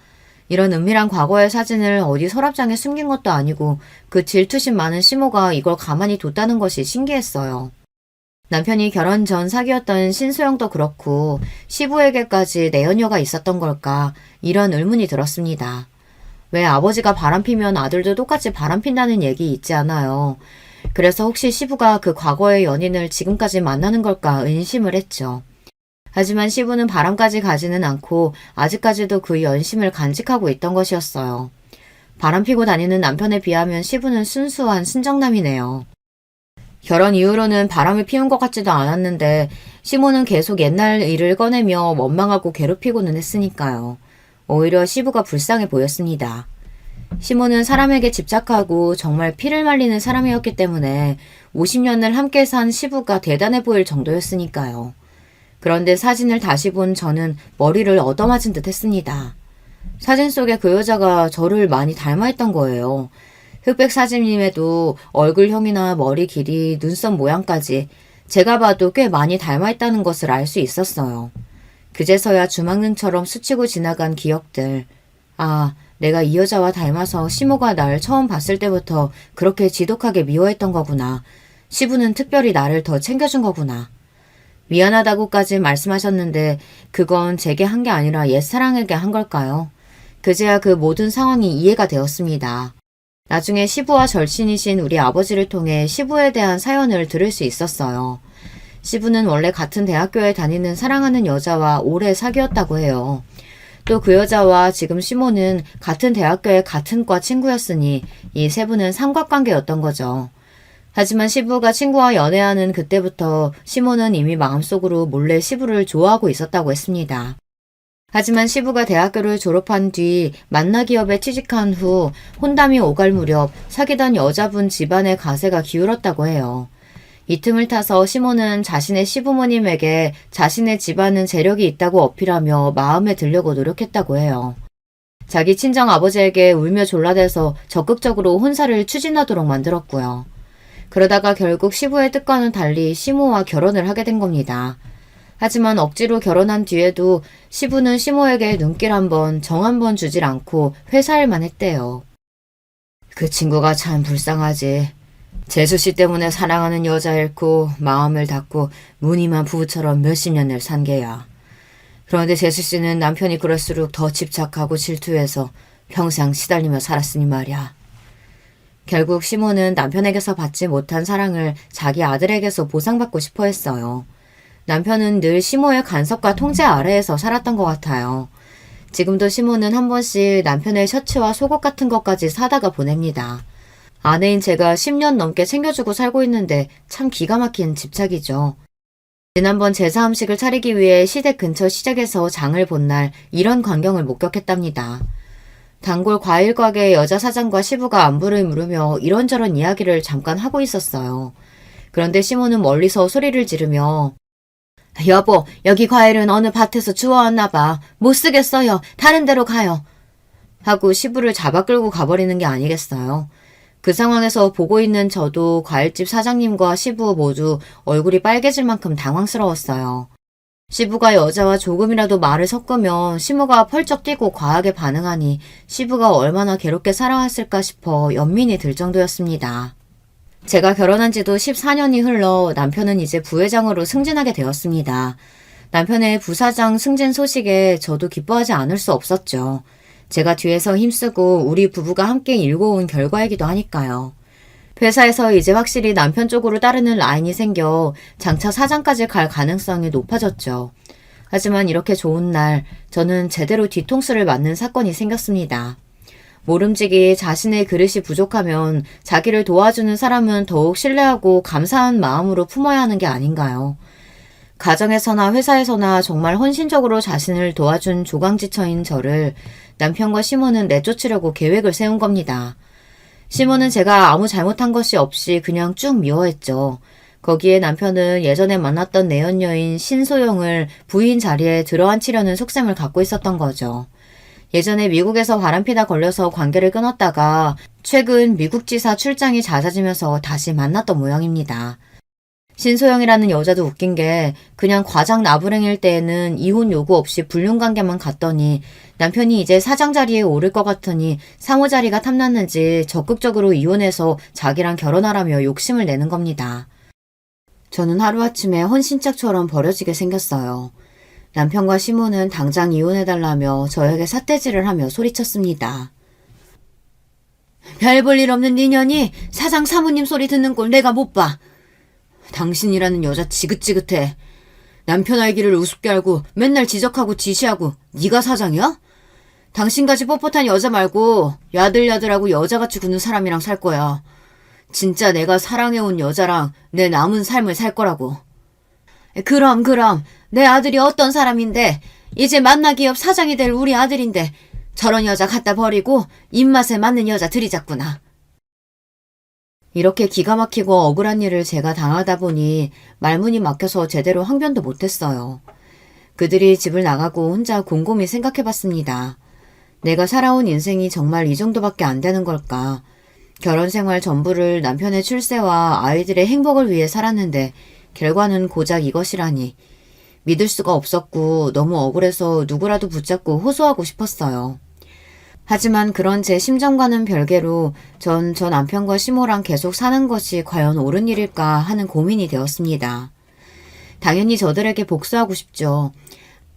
이런 은밀한 과거의 사진을 어디 서랍장에 숨긴 것도 아니고 그 질투심 많은 시모가 이걸 가만히 뒀다는 것이 신기했어요. 남편이 결혼 전 사귀었던 신소영도 그렇고 시부에게까지 내연녀가 있었던 걸까 이런 의문이 들었습니다. 왜 아버지가 바람피면 아들도 똑같이 바람핀다는 얘기 있지 않아요. 그래서 혹시 시부가 그 과거의 연인을 지금까지 만나는 걸까 의심을 했죠. 하지만 시부는 바람까지 가지는 않고 아직까지도 그 연심을 간직하고 있던 것이었어요. 바람피고 다니는 남편에 비하면 시부는 순수한 순정남이네요. 결혼 이후로는 바람을 피운 것 같지도 않았는데 시모는 계속 옛날 일을 꺼내며 원망하고 괴롭히고는 했으니까요. 오히려 시부가 불쌍해 보였습니다. 시모는 사람에게 집착하고 정말 피를 말리는 사람이었기 때문에 50년을 함께 산 시부가 대단해 보일 정도였으니까요. 그런데 사진을 다시 본 저는 머리를 얻어맞은 듯 했습니다. 사진 속의 그 여자가 저를 많이 닮아있던 거예요. 흑백 사진임에도 얼굴형이나 머리 길이, 눈썹 모양까지 제가 봐도 꽤 많이 닮아있다는 것을 알 수 있었어요. 그제서야 주막능처럼 스치고 지나간 기억들. 아, 내가 이 여자와 닮아서 시모가 날 처음 봤을 때부터 그렇게 지독하게 미워했던 거구나. 시부는 특별히 나를 더 챙겨준 거구나. 미안하다고까지 말씀하셨는데 그건 제게 한 게 아니라 옛사랑에게 한 걸까요? 그제야 그 모든 상황이 이해가 되었습니다. 나중에 시부와 절친이신 우리 아버지를 통해 시부에 대한 사연을 들을 수 있었어요. 시부는 원래 같은 대학교에 다니는 사랑하는 여자와 오래 사귀었다고 해요. 또 그 여자와 지금 시모는 같은 대학교의 같은 과 친구였으니 이 세 분은 삼각관계였던 거죠. 하지만 시부가 친구와 연애하는 그때부터 시모는 이미 마음속으로 몰래 시부를 좋아하고 있었다고 했습니다. 하지만 시부가 대학교를 졸업한 뒤 만나기업에 취직한 후 혼담이 오갈 무렵 사귀던 여자분 집안의 가세가 기울었다고 해요. 이 틈을 타서 시모는 자신의 시부모님에게 자신의 집안은 재력이 있다고 어필하며 마음에 들려고 노력했다고 해요. 자기 친정 아버지에게 울며 졸라대서 적극적으로 혼사를 추진하도록 만들었고요. 그러다가 결국 시부의 뜻과는 달리 시모와 결혼을 하게 된 겁니다. 하지만 억지로 결혼한 뒤에도 시부는 시모에게 눈길 한 번, 정 한 번 주질 않고 회사일만 했대요. 그 친구가 참 불쌍하지. 재수씨 때문에 사랑하는 여자 잃고 마음을 닫고 무늬만 부부처럼 몇십 년을 산 게야. 그런데 재수씨는 남편이 그럴수록 더 집착하고 질투해서 평생 시달리며 살았으니 말이야. 결국 시모는 남편에게서 받지 못한 사랑을 자기 아들에게서 보상받고 싶어 했어요. 남편은 늘 시모의 간섭과 통제 아래에서 살았던 것 같아요. 지금도 시모는 한 번씩 남편의 셔츠와 속옷 같은 것까지 사다가 보냅니다. 아내인 제가 10년 넘게 챙겨주고 살고 있는데 참 기가 막힌 집착이죠. 지난번 제사 음식을 차리기 위해 시댁 근처 시장에서 장을 본 날 이런 광경을 목격했답니다. 단골 과일 가게 여자 사장과 시부가 안부를 물으며 이런저런 이야기를 잠깐 하고 있었어요. 그런데 시모는 멀리서 소리를 지르며 여보, 여기 과일은 어느 밭에서 주워왔나 봐. 못 쓰겠어요. 다른 데로 가요. 하고 시부를 잡아 끌고 가버리는 게 아니겠어요. 그 상황에서 보고 있는 저도 과일집 사장님과 시부 모두 얼굴이 빨개질 만큼 당황스러웠어요. 시부가 여자와 조금이라도 말을 섞으면 시모가 펄쩍 뛰고 과하게 반응하니 시부가 얼마나 괴롭게 살아왔을까 싶어 연민이 들 정도였습니다. 제가 결혼한 지도 14년이 흘러 남편은 이제 부회장으로 승진하게 되었습니다. 남편의 부사장 승진 소식에 저도 기뻐하지 않을 수 없었죠. 제가 뒤에서 힘쓰고 우리 부부가 함께 일궈온 결과이기도 하니까요. 회사에서 이제 확실히 남편 쪽으로 따르는 라인이 생겨 장차 사장까지 갈 가능성이 높아졌죠. 하지만 이렇게 좋은 날 저는 제대로 뒤통수를 맞는 사건이 생겼습니다. 모름지기 자신의 그릇이 부족하면 자기를 도와주는 사람은 더욱 신뢰하고 감사한 마음으로 품어야 하는 게 아닌가요? 가정에서나 회사에서나 정말 헌신적으로 자신을 도와준 조강지처인 저를 남편과 시모는 내쫓으려고 계획을 세운 겁니다. 시모는 제가 아무 잘못한 것이 없이 그냥 쭉 미워했죠. 거기에 남편은 예전에 만났던 내연녀인 신소영을 부인 자리에 들어앉히려는 속셈을 갖고 있었던 거죠. 예전에 미국에서 바람피다 걸려서 관계를 끊었다가 최근 미국 지사 출장이 잦아지면서 다시 만났던 모양입니다. 신소영이라는 여자도 웃긴 게 그냥 과장 나부랭일 때에는 이혼 요구 없이 불륜관계만 갔더니 남편이 이제 사장 자리에 오를 것 같으니 상호 자리가 탐났는지 적극적으로 이혼해서 자기랑 결혼하라며 욕심을 내는 겁니다. 저는 하루아침에 헌신짝처럼 버려지게 생겼어요. 남편과 시모는 당장 이혼해달라며 저에게 삿대질을 하며 소리쳤습니다. 별 볼 일 없는 니년이 사장 사모님 소리 듣는 꼴 내가 못 봐. 당신이라는 여자 지긋지긋해. 남편 알기를 우습게 알고 맨날 지적하고 지시하고 네가 사장이야? 당신같이 뻣뻣한 여자 말고 야들야들하고 여자같이 구는 사람이랑 살 거야. 진짜 내가 사랑해온 여자랑 내 남은 삶을 살 거라고. 그럼 내 아들이 어떤 사람인데 이제 만나기업 사장이 될 우리 아들인데 저런 여자 갖다 버리고 입맛에 맞는 여자 들이잡구나. 이렇게 기가 막히고 억울한 일을 제가 당하다 보니 말문이 막혀서 제대로 항변도 못했어요. 그들이 집을 나가고 혼자 곰곰이 생각해봤습니다. 내가 살아온 인생이 정말 이 정도밖에 안 되는 걸까? 결혼 생활 전부를 남편의 출세와 아이들의 행복을 위해 살았는데 결과는 고작 이것이라니. 믿을 수가 없었고 너무 억울해서 누구라도 붙잡고 호소하고 싶었어요. 하지만 그런 제 심정과는 별개로 전 저 남편과 시모랑 계속 사는 것이 과연 옳은 일일까 하는 고민이 되었습니다. 당연히 저들에게 복수하고 싶죠.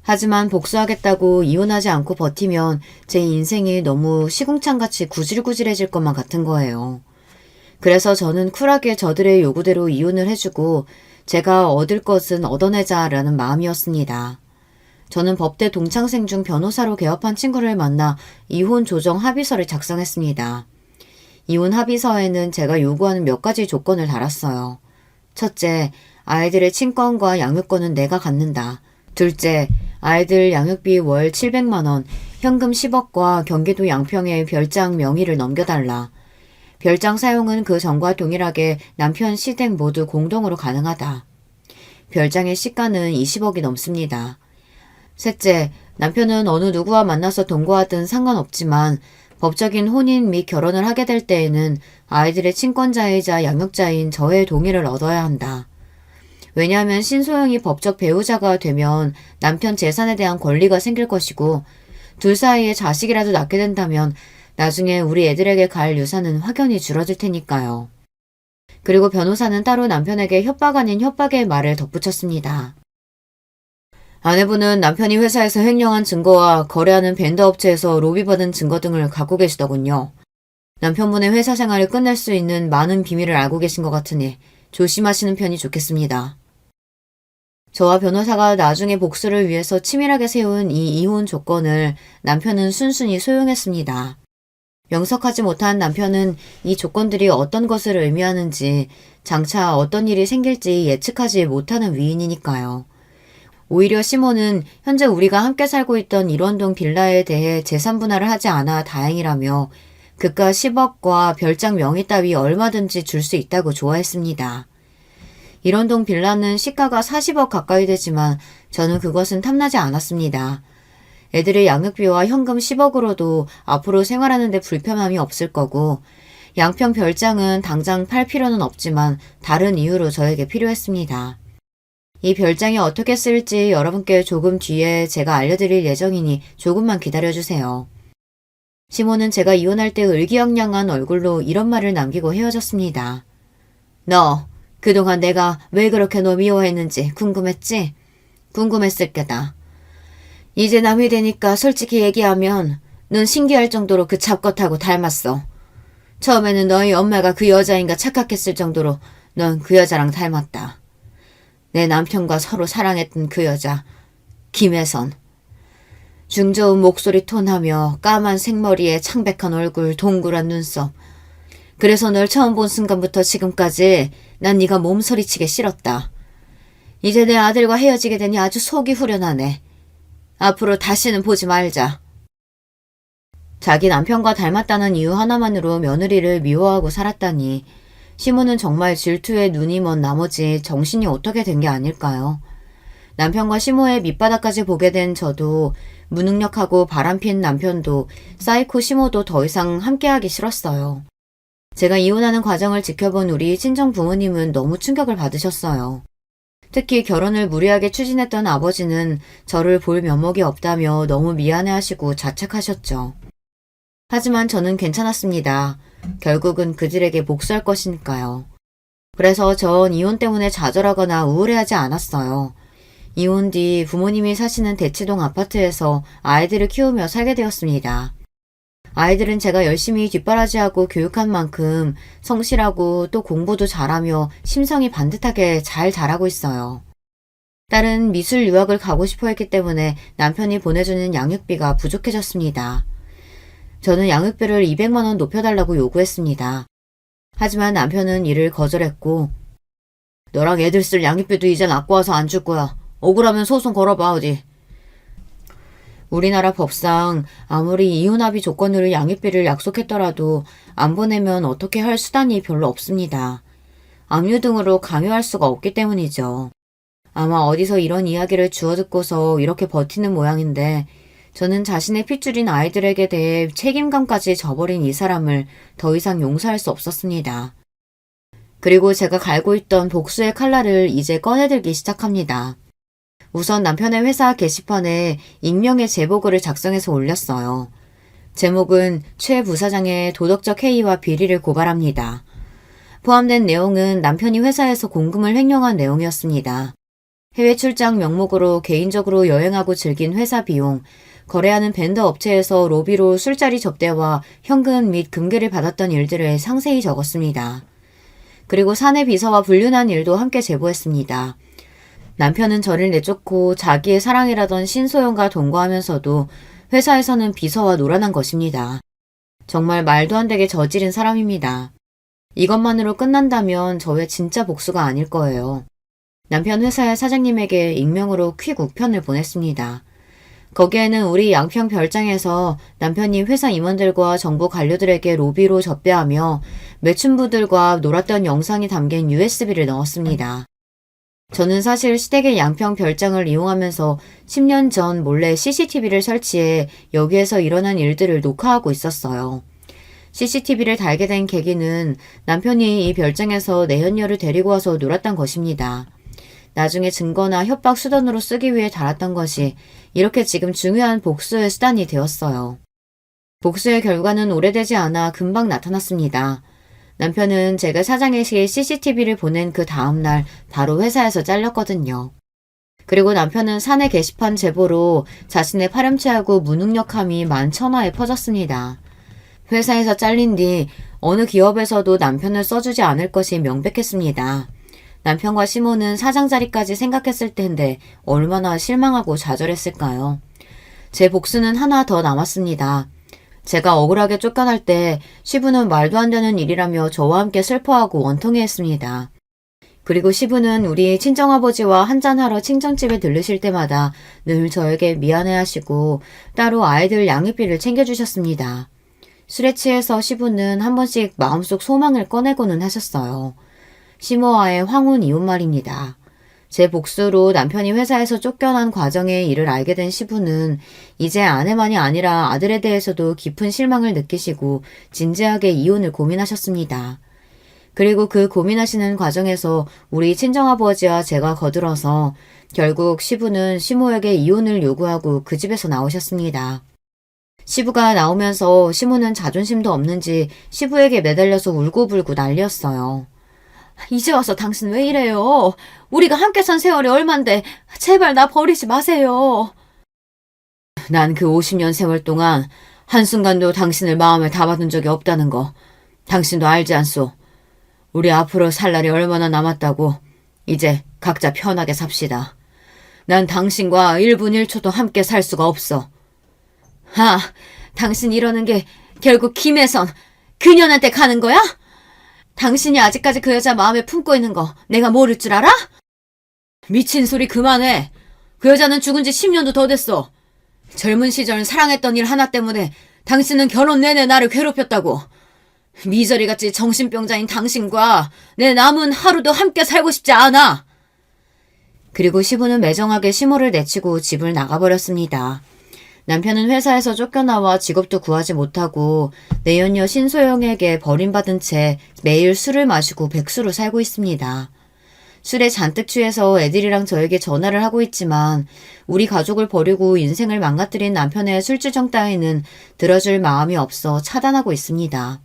하지만 복수하겠다고 이혼하지 않고 버티면 제 인생이 너무 시궁창같이 구질구질해질 것만 같은 거예요. 그래서 저는 쿨하게 저들의 요구대로 이혼을 해주고 제가 얻을 것은 얻어내자라는 마음이었습니다. 저는 법대 동창생 중 변호사로 개업한 친구를 만나 이혼 조정 합의서를 작성했습니다. 이혼 합의서에는 제가 요구하는 몇 가지 조건을 달았어요. 첫째, 아이들의 친권과 양육권은 내가 갖는다. 둘째, 아이들 양육비 월 700만 원, 현금 10억과 경기도 양평에 별장 명의를 넘겨달라. 별장 사용은 그 전과 동일하게 남편 시댁 모두 공동으로 가능하다. 별장의 시가는 20억이 넘습니다. 셋째, 남편은 어느 누구와 만나서 동거하든 상관없지만 법적인 혼인 및 결혼을 하게 될 때에는 아이들의 친권자이자 양육자인 저의 동의를 얻어야 한다. 왜냐하면 신소영이 법적 배우자가 되면 남편 재산에 대한 권리가 생길 것이고 둘 사이에 자식이라도 낳게 된다면 나중에 우리 애들에게 갈 유산은 확연히 줄어들 테니까요. 그리고 변호사는 따로 남편에게 협박 아닌 협박의 말을 덧붙였습니다. 아내분은 남편이 회사에서 횡령한 증거와 거래하는 벤더 업체에서 로비받은 증거 등을 갖고 계시더군요. 남편분의 회사 생활을 끝낼 수 있는 많은 비밀을 알고 계신 것 같으니 조심하시는 편이 좋겠습니다. 저와 변호사가 나중에 복수를 위해서 치밀하게 세운 이 이혼 조건을 남편은 순순히 소용했습니다. 명석하지 못한 남편은 이 조건들이 어떤 것을 의미하는지 장차 어떤 일이 생길지 예측하지 못하는 위인이니까요. 오히려 시모는 현재 우리가 함께 살고 있던 일원동 빌라에 대해 재산 분할을 하지 않아 다행이라며 그가 10억과 별장 명의 따위 얼마든지 줄 수 있다고 좋아했습니다. 일원동 빌라는 시가가 40억 가까이 되지만 저는 그것은 탐나지 않았습니다. 애들의 양육비와 현금 10억으로도 앞으로 생활하는 데 불편함이 없을 거고 양평 별장은 당장 팔 필요는 없지만 다른 이유로 저에게 필요했습니다. 이 별장이 어떻게 쓸지 여러분께 조금 뒤에 제가 알려드릴 예정이니 조금만 기다려주세요. 시모는 제가 이혼할 때 의기양양한 얼굴로 이런 말을 남기고 헤어졌습니다. 너, 그동안 내가 왜 그렇게 너 미워했는지 궁금했지? 궁금했을 게다. 이제 남이 되니까 솔직히 얘기하면 넌 신기할 정도로 그 잡것하고 닮았어. 처음에는 너희 엄마가 그 여자인가 착각했을 정도로 넌 그 여자랑 닮았다. 내 남편과 서로 사랑했던 그 여자, 김혜선. 중저음 목소리 톤하며 까만 생머리에 창백한 얼굴, 동그란 눈썹. 그래서 널 처음 본 순간부터 지금까지 난 네가 몸서리치게 싫었다. 이제 내 아들과 헤어지게 되니 아주 속이 후련하네. 앞으로 다시는 보지 말자. 자기 남편과 닮았다는 이유 하나만으로 며느리를 미워하고 살았다니 시모는 정말 질투에 눈이 먼 나머지 정신이 어떻게 된 게 아닐까요? 남편과 시모의 밑바닥까지 보게 된 저도 무능력하고 바람핀 남편도 사이코 시모도 더 이상 함께하기 싫었어요. 제가 이혼하는 과정을 지켜본 우리 친정 부모님은 너무 충격을 받으셨어요. 특히 결혼을 무리하게 추진했던 아버지는 저를 볼 면목이 없다며 너무 미안해하시고 자책하셨죠. 하지만 저는 괜찮았습니다. 결국은 그들에게 복수할 것이니까요. 그래서 전 이혼 때문에 좌절하거나 우울해하지 않았어요. 이혼 뒤 부모님이 사시는 대치동 아파트에서 아이들을 키우며 살게 되었습니다. 아이들은 제가 열심히 뒷바라지하고 교육한 만큼 성실하고 또 공부도 잘하며 심성이 반듯하게 잘 자라고 있어요. 딸은 미술 유학을 가고 싶어 했기 때문에 남편이 보내주는 양육비가 부족해졌습니다. 저는 양육비를 200만 원 높여달라고 요구했습니다. 하지만 남편은 이를 거절했고 너랑 애들 쓸 양육비도 이젠 아껴 와서 안 줄 거야. 억울하면 소송 걸어봐 어디. 우리나라 법상 아무리 이혼합의 조건으로 양육비를 약속했더라도 안 보내면 어떻게 할 수단이 별로 없습니다. 압류 등으로 강요할 수가 없기 때문이죠. 아마 어디서 이런 이야기를 주워 듣고서 이렇게 버티는 모양인데 저는 자신의 핏줄인 아이들에게 대해 책임감까지 져버린 이 사람을 더 이상 용서할 수 없었습니다. 그리고 제가 갈고 있던 복수의 칼날을 이제 꺼내들기 시작합니다. 우선 남편의 회사 게시판에 익명의 제보글을 작성해서 올렸어요. 제목은 최 부사장의 도덕적 해이와 비리를 고발합니다. 포함된 내용은 남편이 회사에서 공금을 횡령한 내용이었습니다. 해외 출장 명목으로 개인적으로 여행하고 즐긴 회사 비용, 거래하는 벤더 업체에서 로비로 술자리 접대와 현금 및 금괴를 받았던 일들을 상세히 적었습니다. 그리고 사내 비서와 불륜한 일도 함께 제보했습니다. 남편은 저를 내쫓고 자기의 사랑이라던 신소영과 동거하면서도 회사에서는 비서와 놀아난 것입니다. 정말 말도 안 되게 저지른 사람입니다. 이것만으로 끝난다면 저의 진짜 복수가 아닐 거예요. 남편 회사의 사장님에게 익명으로 퀵 우편을 보냈습니다. 거기에는 우리 양평 별장에서 남편이 회사 임원들과 정부 관료들에게 로비로 접대하며 매춘부들과 놀았던 영상이 담긴 USB를 넣었습니다. 저는 사실 시댁의 양평 별장을 이용하면서 10년 전 몰래 CCTV를 설치해 여기에서 일어난 일들을 녹화하고 있었어요. CCTV를 달게 된 계기는 남편이 이 별장에서 내연녀를 데리고 와서 놀았던 것입니다. 나중에 증거나 협박 수단으로 쓰기 위해 달았던 것이 이렇게 지금 중요한 복수의 수단이 되었어요. 복수의 결과는 오래되지 않아 금방 나타났습니다. 남편은 제가 사장에게 CCTV를 보낸 그 다음날 바로 회사에서 잘렸거든요. 그리고 남편은 사내 게시판 제보로 자신의 파렴치하고 무능력함이 만천하에 퍼졌습니다. 회사에서 잘린 뒤 어느 기업에서도 남편을 써주지 않을 것이 명백했습니다. 남편과 시모는 사장 자리까지 생각했을 텐데 얼마나 실망하고 좌절했을까요? 제 복수는 하나 더 남았습니다. 제가 억울하게 쫓겨날 때 시부는 말도 안 되는 일이라며 저와 함께 슬퍼하고 원통해했습니다. 그리고 시부는 우리 친정아버지와 한잔하러 친정집에 들르실 때마다 늘 저에게 미안해하시고 따로 아이들 양육비를 챙겨주셨습니다. 술에 취해서 시부는 한 번씩 마음속 소망을 꺼내고는 하셨어요. 시모와의 황혼 이혼 말입니다. 제 복수로 남편이 회사에서 쫓겨난 과정의 일을 알게 된 시부는 이제 아내만이 아니라 아들에 대해서도 깊은 실망을 느끼시고 진지하게 이혼을 고민하셨습니다. 그리고 그 고민하시는 과정에서 우리 친정아버지와 제가 거들어서 결국 시부는 시모에게 이혼을 요구하고 그 집에서 나오셨습니다. 시부가 나오면서 시모는 자존심도 없는지 시부에게 매달려서 울고불고 난리였어요. 이제 와서 당신 왜 이래요? 우리가 함께 산 세월이 얼만데 제발 나 버리지 마세요. 난 그 50년 세월 동안 한순간도 당신을 마음에 담아둔 적이 없다는 거 당신도 알지 않소? 우리 앞으로 살 날이 얼마나 남았다고. 이제 각자 편하게 삽시다. 난 당신과 1분 1초도 함께 살 수가 없어. 당신 이러는 게 결국 김혜선 그년한테 가는 거야? 당신이 아직까지 그 여자 마음에 품고 있는 거 내가 모를 줄 알아? 미친 소리 그만해. 그 여자는 죽은 지 10년도 더 됐어. 젊은 시절 사랑했던 일 하나 때문에 당신은 결혼 내내 나를 괴롭혔다고. 미저리같이 정신병자인 당신과 내 남은 하루도 함께 살고 싶지 않아. 그리고 시부는 매정하게 시모를 내치고 집을 나가버렸습니다. 남편은 회사에서 쫓겨나와 직업도 구하지 못하고 내연녀 신소영에게 버림받은 채 매일 술을 마시고 백수로 살고 있습니다. 술에 잔뜩 취해서 애들이랑 저에게 전화를 하고 있지만 우리 가족을 버리고 인생을 망가뜨린 남편의 술주정 따위는 들어줄 마음이 없어 차단하고 있습니다.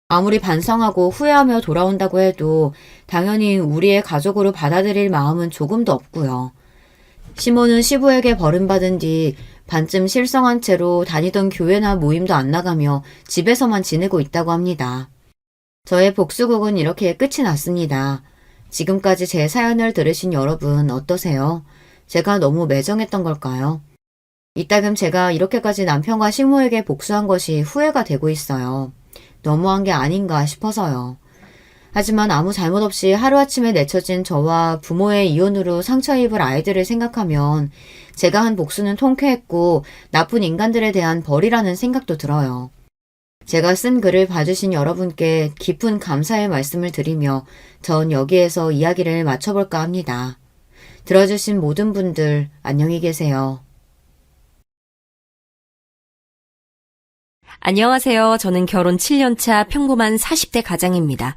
아무리 반성하고 후회하며 돌아온다고 해도 당연히 우리의 가족으로 받아들일 마음은 조금도 없고요. 시모는 시부에게 버림받은 뒤 반쯤 실성한 채로 다니던 교회나 모임도 안 나가며 집에서만 지내고 있다고 합니다. 저의 복수극은 이렇게 끝이 났습니다. 지금까지 제 사연을 들으신 여러분 어떠세요? 제가 너무 매정했던 걸까요? 이따금 제가 이렇게까지 남편과 시모에게 복수한 것이 후회가 되고 있어요. 너무한 게 아닌가 싶어서요. 하지만 아무 잘못 없이 하루아침에 내쳐진 저와 부모의 이혼으로 상처 입을 아이들을 생각하면 제가 한 복수는 통쾌했고 나쁜 인간들에 대한 벌이라는 생각도 들어요. 제가 쓴 글을 봐주신 여러분께 깊은 감사의 말씀을 드리며 전 여기에서 이야기를 마쳐볼까 합니다. 들어주신 모든 분들 안녕히 계세요. 안녕하세요. 저는 결혼 7년차 평범한 40대 가장입니다.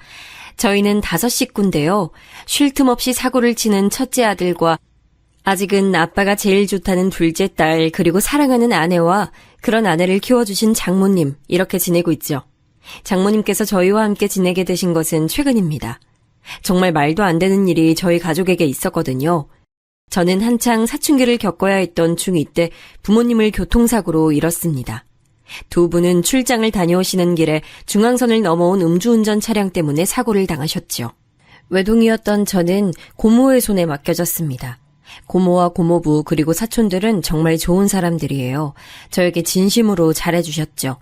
저희는 5식구인데요. 쉴 틈 없이 사고를 치는 첫째 아들과 아직은 아빠가 제일 좋다는 둘째 딸, 그리고 사랑하는 아내와 그런 아내를 키워주신 장모님, 이렇게 지내고 있죠. 장모님께서 저희와 함께 지내게 되신 것은 최근입니다. 정말 말도 안 되는 일이 저희 가족에게 있었거든요. 저는 한창 사춘기를 겪어야 했던 중2 때 부모님을 교통사고로 잃었습니다. 두 분은 출장을 다녀오시는 길에 중앙선을 넘어온 음주운전 차량 때문에 사고를 당하셨죠. 외동이었던 저는 고모의 손에 맡겨졌습니다. 고모와 고모부 그리고 사촌들은 정말 좋은 사람들이에요. 저에게 진심으로 잘해주셨죠.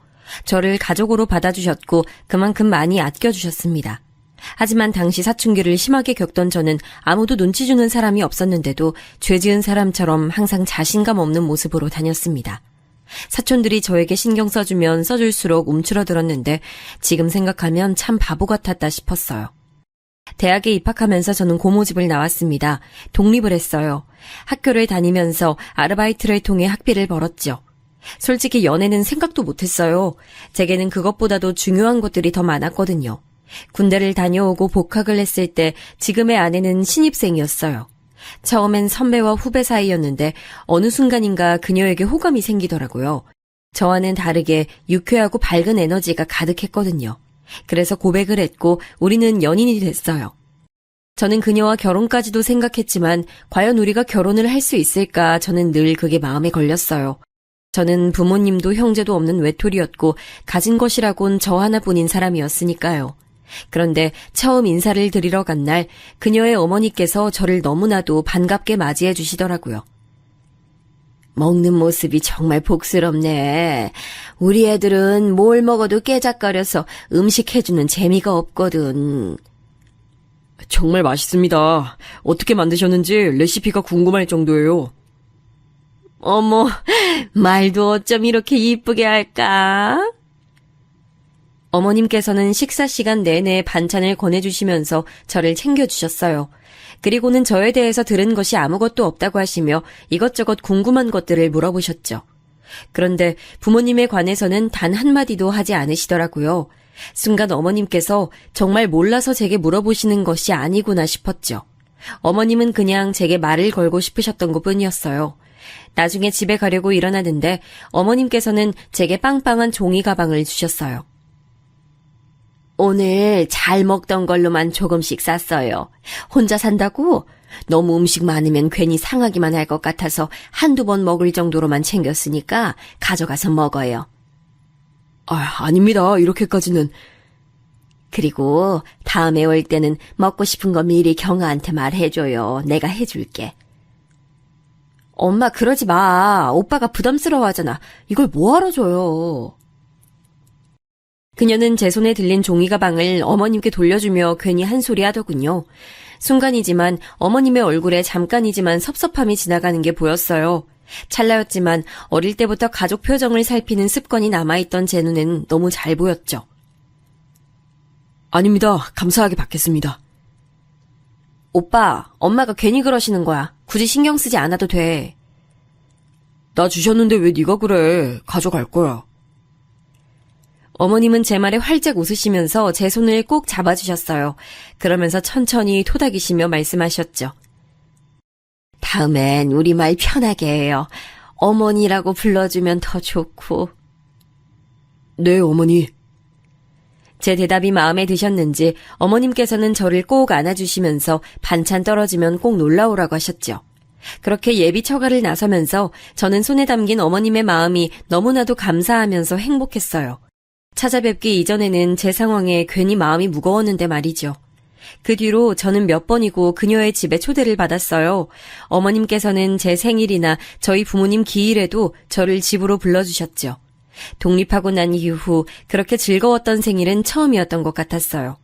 저를 가족으로 받아주셨고 그만큼 많이 아껴주셨습니다. 하지만 당시 사춘기를 심하게 겪던 저는 아무도 눈치 주는 사람이 없었는데도 죄 지은 사람처럼 항상 자신감 없는 모습으로 다녔습니다. 사촌들이 저에게 신경 써주면 써줄수록 움츠러들었는데 지금 생각하면 참 바보 같았다 싶었어요. 대학에 입학하면서 저는 고모집을 나왔습니다. 독립을 했어요. 학교를 다니면서 아르바이트를 통해 학비를 벌었죠. 솔직히 연애는 생각도 못했어요. 제게는 그것보다도 중요한 것들이 더 많았거든요. 군대를 다녀오고 복학을 했을 때 지금의 아내는 신입생이었어요. 처음엔 선배와 후배 사이였는데 어느 순간인가 그녀에게 호감이 생기더라고요. 저와는 다르게 유쾌하고 밝은 에너지가 가득했거든요. 그래서 고백을 했고 우리는 연인이 됐어요. 저는 그녀와 결혼까지도 생각했지만 과연 우리가 결혼을 할 수 있을까 저는 늘 그게 마음에 걸렸어요. 저는 부모님도 형제도 없는 외톨이였고 가진 것이라곤 저 하나뿐인 사람이었으니까요. 그런데 처음 인사를 드리러 간 날 그녀의 어머니께서 저를 너무나도 반갑게 맞이해 주시더라고요. 먹는 모습이 정말 복스럽네. 우리 애들은 뭘 먹어도 깨작거려서 음식 해주는 재미가 없거든. 정말 맛있습니다. 어떻게 만드셨는지 레시피가 궁금할 정도예요. 어머, 말도 어쩜 이렇게 이쁘게 할까? 어머님께서는 식사 시간 내내 반찬을 권해주시면서 저를 챙겨주셨어요. 그리고는 저에 대해서 들은 것이 아무것도 없다고 하시며 이것저것 궁금한 것들을 물어보셨죠. 그런데 부모님에 관해서는 단 한마디도 하지 않으시더라고요. 순간 어머님께서 정말 몰라서 제게 물어보시는 것이 아니구나 싶었죠. 어머님은 그냥 제게 말을 걸고 싶으셨던 것뿐이었어요. 나중에 집에 가려고 일어나는데 어머님께서는 제게 빵빵한 종이 가방을 주셨어요. 오늘 잘 먹던 걸로만 조금씩 쌌어요. 혼자 산다고? 너무 음식 많으면 괜히 상하기만 할 것 같아서 한두 번 먹을 정도로만 챙겼으니까 가져가서 먹어요. 아닙니다. 이렇게까지는. 그리고 다음에 올 때는 먹고 싶은 거 미리 경아한테 말해줘요. 내가 해줄게. 엄마 그러지 마. 오빠가 부담스러워하잖아. 이걸 뭐하러 줘요. 그녀는 제 손에 들린 종이 가방을 어머님께 돌려주며 괜히 한 소리 하더군요. 순간이지만 어머님의 얼굴에 잠깐이지만 섭섭함이 지나가는 게 보였어요. 찰나였지만 어릴 때부터 가족 표정을 살피는 습관이 남아있던 제 눈엔 너무 잘 보였죠. 아닙니다. 감사하게 받겠습니다. 오빠, 엄마가 괜히 그러시는 거야. 굳이 신경 쓰지 않아도 돼. 나 주셨는데 왜 네가 그래. 가져갈 거야. 어머님은 제 말에 활짝 웃으시면서 제 손을 꼭 잡아주셨어요. 그러면서 천천히 토닥이시며 말씀하셨죠. 다음엔 우리말 편하게 해요. 어머니라고 불러주면 더 좋고. 네, 어머니. 제 대답이 마음에 드셨는지 어머님께서는 저를 꼭 안아주시면서 반찬 떨어지면 꼭 놀라오라고 하셨죠. 그렇게 예비 처가를 나서면서 저는 손에 담긴 어머님의 마음이 너무나도 감사하면서 행복했어요. 찾아뵙기 이전에는 제 상황에 괜히 마음이 무거웠는데 말이죠. 그 뒤로 저는 몇 번이고 그녀의 집에 초대를 받았어요. 어머님께서는 제 생일이나 저희 부모님 기일에도 저를 집으로 불러주셨죠. 독립하고 난 이후 그렇게 즐거웠던 생일은 처음이었던 것 같았어요.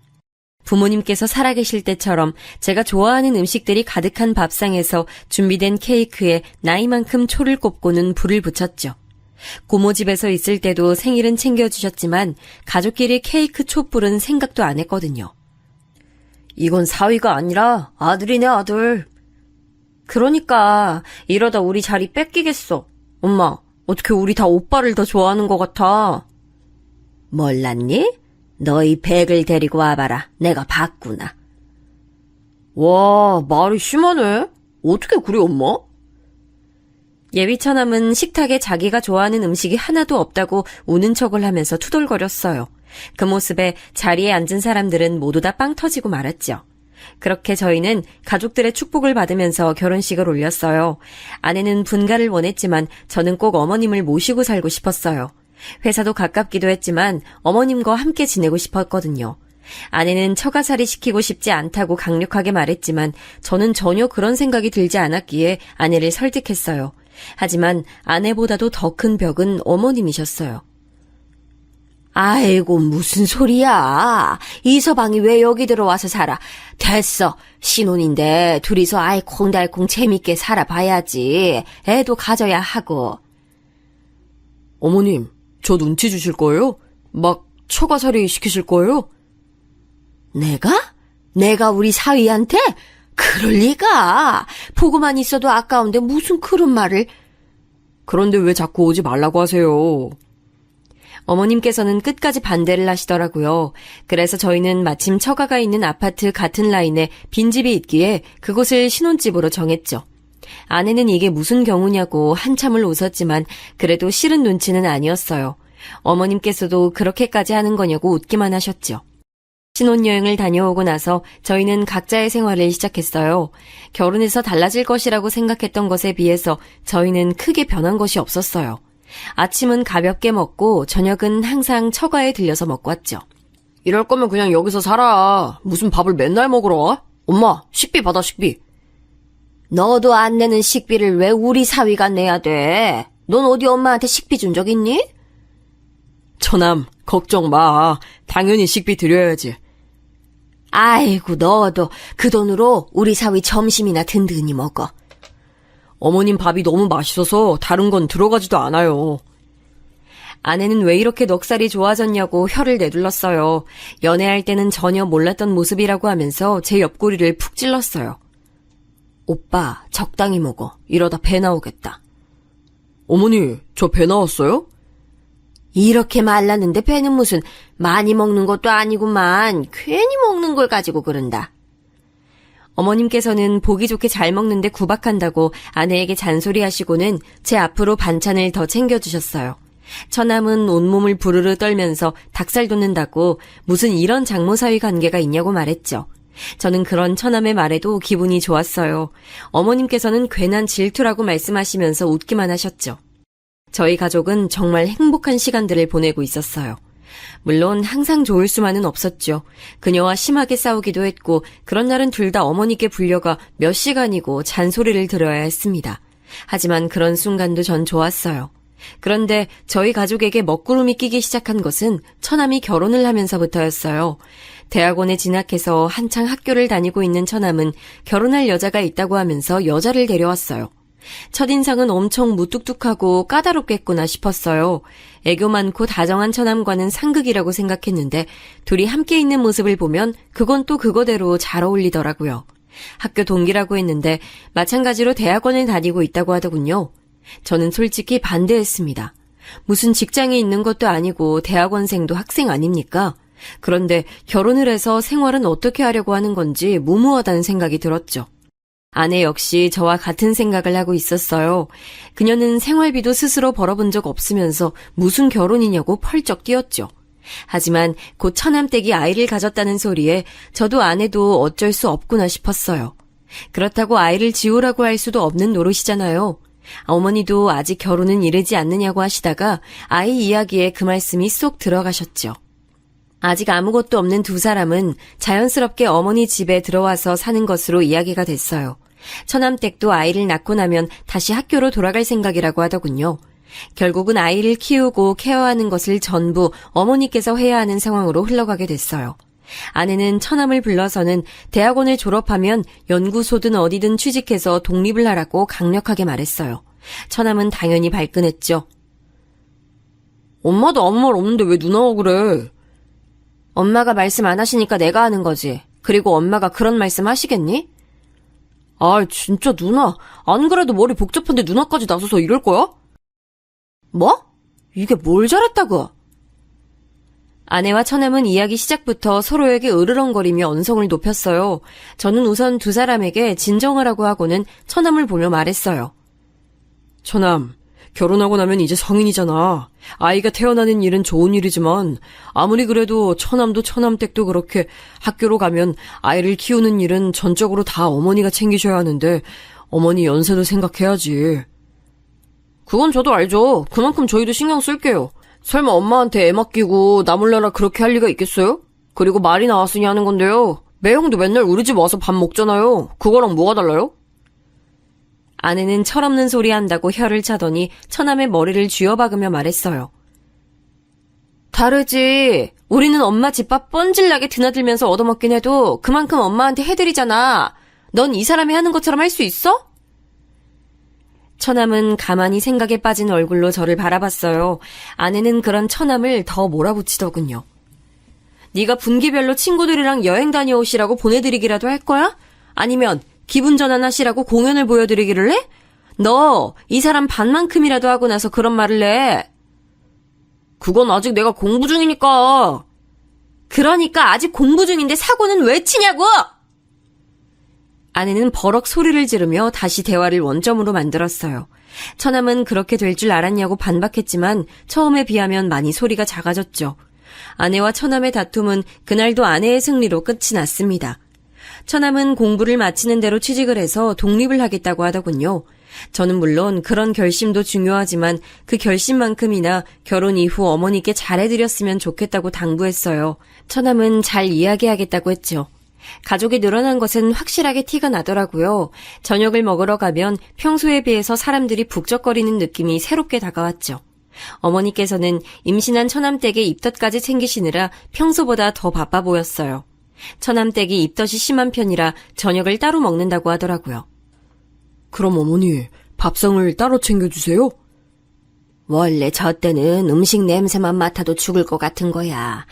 부모님께서 살아계실 때처럼 제가 좋아하는 음식들이 가득한 밥상에서 준비된 케이크에 나이만큼 초를 꼽고는 불을 붙였죠. 고모 집에서 있을 때도 생일은 챙겨주셨지만 가족끼리 케이크 촛불은 생각도 안 했거든요. 이건 사위가 아니라 아들이네, 아들. 그러니까 이러다 우리 자리 뺏기겠어. 엄마, 어떻게 우리 다 오빠를 더 좋아하는 것 같아. 몰랐니? 너희 백을 데리고 와봐라. 내가 봤구나. 와, 말이 심하네. 어떻게 그래, 엄마? 예비 처남은 식탁에 자기가 좋아하는 음식이 하나도 없다고 우는 척을 하면서 투덜거렸어요. 그 모습에 자리에 앉은 사람들은 모두 다 빵 터지고 말았죠. 그렇게 저희는 가족들의 축복을 받으면서 결혼식을 올렸어요. 아내는 분가를 원했지만 저는 꼭 어머님을 모시고 살고 싶었어요. 회사도 가깝기도 했지만 어머님과 함께 지내고 싶었거든요. 아내는 처가살이 시키고 싶지 않다고 강력하게 말했지만 저는 전혀 그런 생각이 들지 않았기에 아내를 설득했어요. 하지만 아내보다도 더 큰 벽은 어머님이셨어요. 아이고 무슨 소리야. 이서방이 왜 여기 들어와서 살아. 됐어. 신혼인데 둘이서 알콩달콩 재밌게 살아봐야지. 애도 가져야 하고. 어머님, 저 눈치 주실 거예요? 막 처가살이 시키실 거예요? 내가 우리 사위한테? 그럴 리가. 보고만 있어도 아까운데 무슨 그런 말을. 그런데 왜 자꾸 오지 말라고 하세요? 어머님께서는 끝까지 반대를 하시더라고요. 그래서 저희는 마침 처가가 있는 아파트 같은 라인에 빈집이 있기에 그곳을 신혼집으로 정했죠. 아내는 이게 무슨 경우냐고 한참을 웃었지만 그래도 싫은 눈치는 아니었어요. 어머님께서도 그렇게까지 하는 거냐고 웃기만 하셨죠. 신혼여행을 다녀오고 나서 저희는 각자의 생활을 시작했어요. 결혼해서 달라질 것이라고 생각했던 것에 비해서 저희는 크게 변한 것이 없었어요. 아침은 가볍게 먹고 저녁은 항상 처가에 들려서 먹고 왔죠. 이럴 거면 그냥 여기서 살아. 무슨 밥을 맨날 먹으러 와? 엄마, 식비 받아, 식비. 너도 안 내는 식비를 왜 우리 사위가 내야 돼? 넌 어디 엄마한테 식비 준 적 있니? 처남, 걱정 마. 당연히 식비 드려야지. 아이고 너도 그 돈으로 우리 사위 점심이나 든든히 먹어. 어머님 밥이 너무 맛있어서 다른 건 들어가지도 않아요. 아내는 왜 이렇게 넉살이 좋아졌냐고 혀를 내둘렀어요. 연애할 때는 전혀 몰랐던 모습이라고 하면서 제 옆구리를 푹 찔렀어요. 오빠 적당히 먹어. 이러다 배 나오겠다. 어머니, 저 배 나왔어요? 이렇게 말랐는데 배는 무슨 많이 먹는 것도 아니구만. 괜히 먹는 걸 가지고 그런다. 어머님께서는 보기 좋게 잘 먹는데 구박한다고 아내에게 잔소리하시고는 제 앞으로 반찬을 더 챙겨주셨어요. 처남은 온몸을 부르르 떨면서 닭살 돋는다고 무슨 이런 장모사위 관계가 있냐고 말했죠. 저는 그런 처남의 말에도 기분이 좋았어요. 어머님께서는 괜한 질투라고 말씀하시면서 웃기만 하셨죠. 저희 가족은 정말 행복한 시간들을 보내고 있었어요. 물론 항상 좋을 수만은 없었죠. 그녀와 심하게 싸우기도 했고 그런 날은 둘 다 어머니께 불려가 몇 시간이고 잔소리를 들어야 했습니다. 하지만 그런 순간도 전 좋았어요. 그런데 저희 가족에게 먹구름이 끼기 시작한 것은 처남이 결혼을 하면서부터였어요. 대학원에 진학해서 한창 학교를 다니고 있는 처남은 결혼할 여자가 있다고 하면서 여자를 데려왔어요. 첫인상은 엄청 무뚝뚝하고 까다롭겠구나 싶었어요. 애교 많고 다정한 처남과는 상극이라고 생각했는데 둘이 함께 있는 모습을 보면 그건 또 그거대로 잘 어울리더라고요. 학교 동기라고 했는데 마찬가지로 대학원을 다니고 있다고 하더군요. 저는 솔직히 반대했습니다. 무슨 직장에 있는 것도 아니고 대학원생도 학생 아닙니까? 그런데 결혼을 해서 생활은 어떻게 하려고 하는 건지 무모하다는 생각이 들었죠. 아내 역시 저와 같은 생각을 하고 있었어요. 그녀는 생활비도 스스로 벌어본 적 없으면서 무슨 결혼이냐고 펄쩍 뛰었죠. 하지만 곧 처남댁이 아이를 가졌다는 소리에 저도 아내도 어쩔 수 없구나 싶었어요. 그렇다고 아이를 지우라고 할 수도 없는 노릇이잖아요. 어머니도 아직 결혼은 이르지 않느냐고 하시다가 아이 이야기에 그 말씀이 쏙 들어가셨죠. 아직 아무것도 없는 두 사람은 자연스럽게 어머니 집에 들어와서 사는 것으로 이야기가 됐어요. 처남댁도 아이를 낳고 나면 다시 학교로 돌아갈 생각이라고 하더군요. 결국은 아이를 키우고 케어하는 것을 전부 어머니께서 해야 하는 상황으로 흘러가게 됐어요. 아내는 처남을 불러서는 대학원을 졸업하면 연구소든 어디든 취직해서 독립을 하라고 강력하게 말했어요. 처남은 당연히 발끈했죠. 엄마도 아무 말 없는데 왜 누나가 그래? 엄마가 말씀 안 하시니까 내가 하는 거지. 그리고 엄마가 그런 말씀 하시겠니? 아, 진짜 누나. 안 그래도 머리 복잡한데 누나까지 나서서 이럴 거야? 뭐? 이게 뭘 잘했다고? 아내와 처남은 이야기 시작부터 서로에게 으르렁거리며 언성을 높였어요. 저는 우선 두 사람에게 진정하라고 하고는 처남을 보며 말했어요. 처남, 결혼하고 나면 이제 성인이잖아. 아이가 태어나는 일은 좋은 일이지만 아무리 그래도 처남도 처남댁도 그렇게 학교로 가면 아이를 키우는 일은 전적으로 다 어머니가 챙기셔야 하는데 어머니 연세도 생각해야지. 그건 저도 알죠. 그만큼 저희도 신경 쓸게요. 설마 엄마한테 애 맡기고 나 몰라라 그렇게 할 리가 있겠어요? 그리고 말이 나왔으니 하는 건데요. 매형도 맨날 우리 집 와서 밥 먹잖아요. 그거랑 뭐가 달라요? 아내는 철없는 소리 한다고 혀를 차더니 처남의 머리를 쥐어박으며 말했어요. 다르지. 우리는 엄마 집밥 뻔질나게 드나들면서 얻어먹긴 해도 그만큼 엄마한테 해드리잖아. 넌 이 사람이 하는 것처럼 할 수 있어? 처남은 가만히 생각에 빠진 얼굴로 저를 바라봤어요. 아내는 그런 처남을 더 몰아붙이더군요. 네가 분기별로 친구들이랑 여행 다녀오시라고 보내드리기라도 할 거야? 아니면 기분 전환하시라고 공연을 보여드리기를 해? 너 이 사람 반만큼이라도 하고 나서 그런 말을 해. 그건 아직 내가 공부 중이니까. 그러니까 아직 공부 중인데 사고는 왜 치냐고! 아내는 버럭 소리를 지르며 다시 대화를 원점으로 만들었어요. 처남은 그렇게 될 줄 알았냐고 반박했지만 처음에 비하면 많이 소리가 작아졌죠. 아내와 처남의 다툼은 그날도 아내의 승리로 끝이 났습니다. 처남은 공부를 마치는 대로 취직을 해서 독립을 하겠다고 하더군요. 저는 물론 그런 결심도 중요하지만 그 결심만큼이나 결혼 이후 어머니께 잘해드렸으면 좋겠다고 당부했어요. 처남은 잘 이야기하겠다고 했죠. 가족이 늘어난 것은 확실하게 티가 나더라고요. 저녁을 먹으러 가면 평소에 비해서 사람들이 북적거리는 느낌이 새롭게 다가왔죠. 어머니께서는 임신한 처남댁에 입덧까지 챙기시느라 평소보다 더 바빠 보였어요. 처남댁이 입덧이 심한 편이라 저녁을 따로 먹는다고 하더라고요. 그럼 어머니, 밥상을 따로 챙겨주세요? 원래 저 때는 음식 냄새만 맡아도 죽을 것 같은 거야.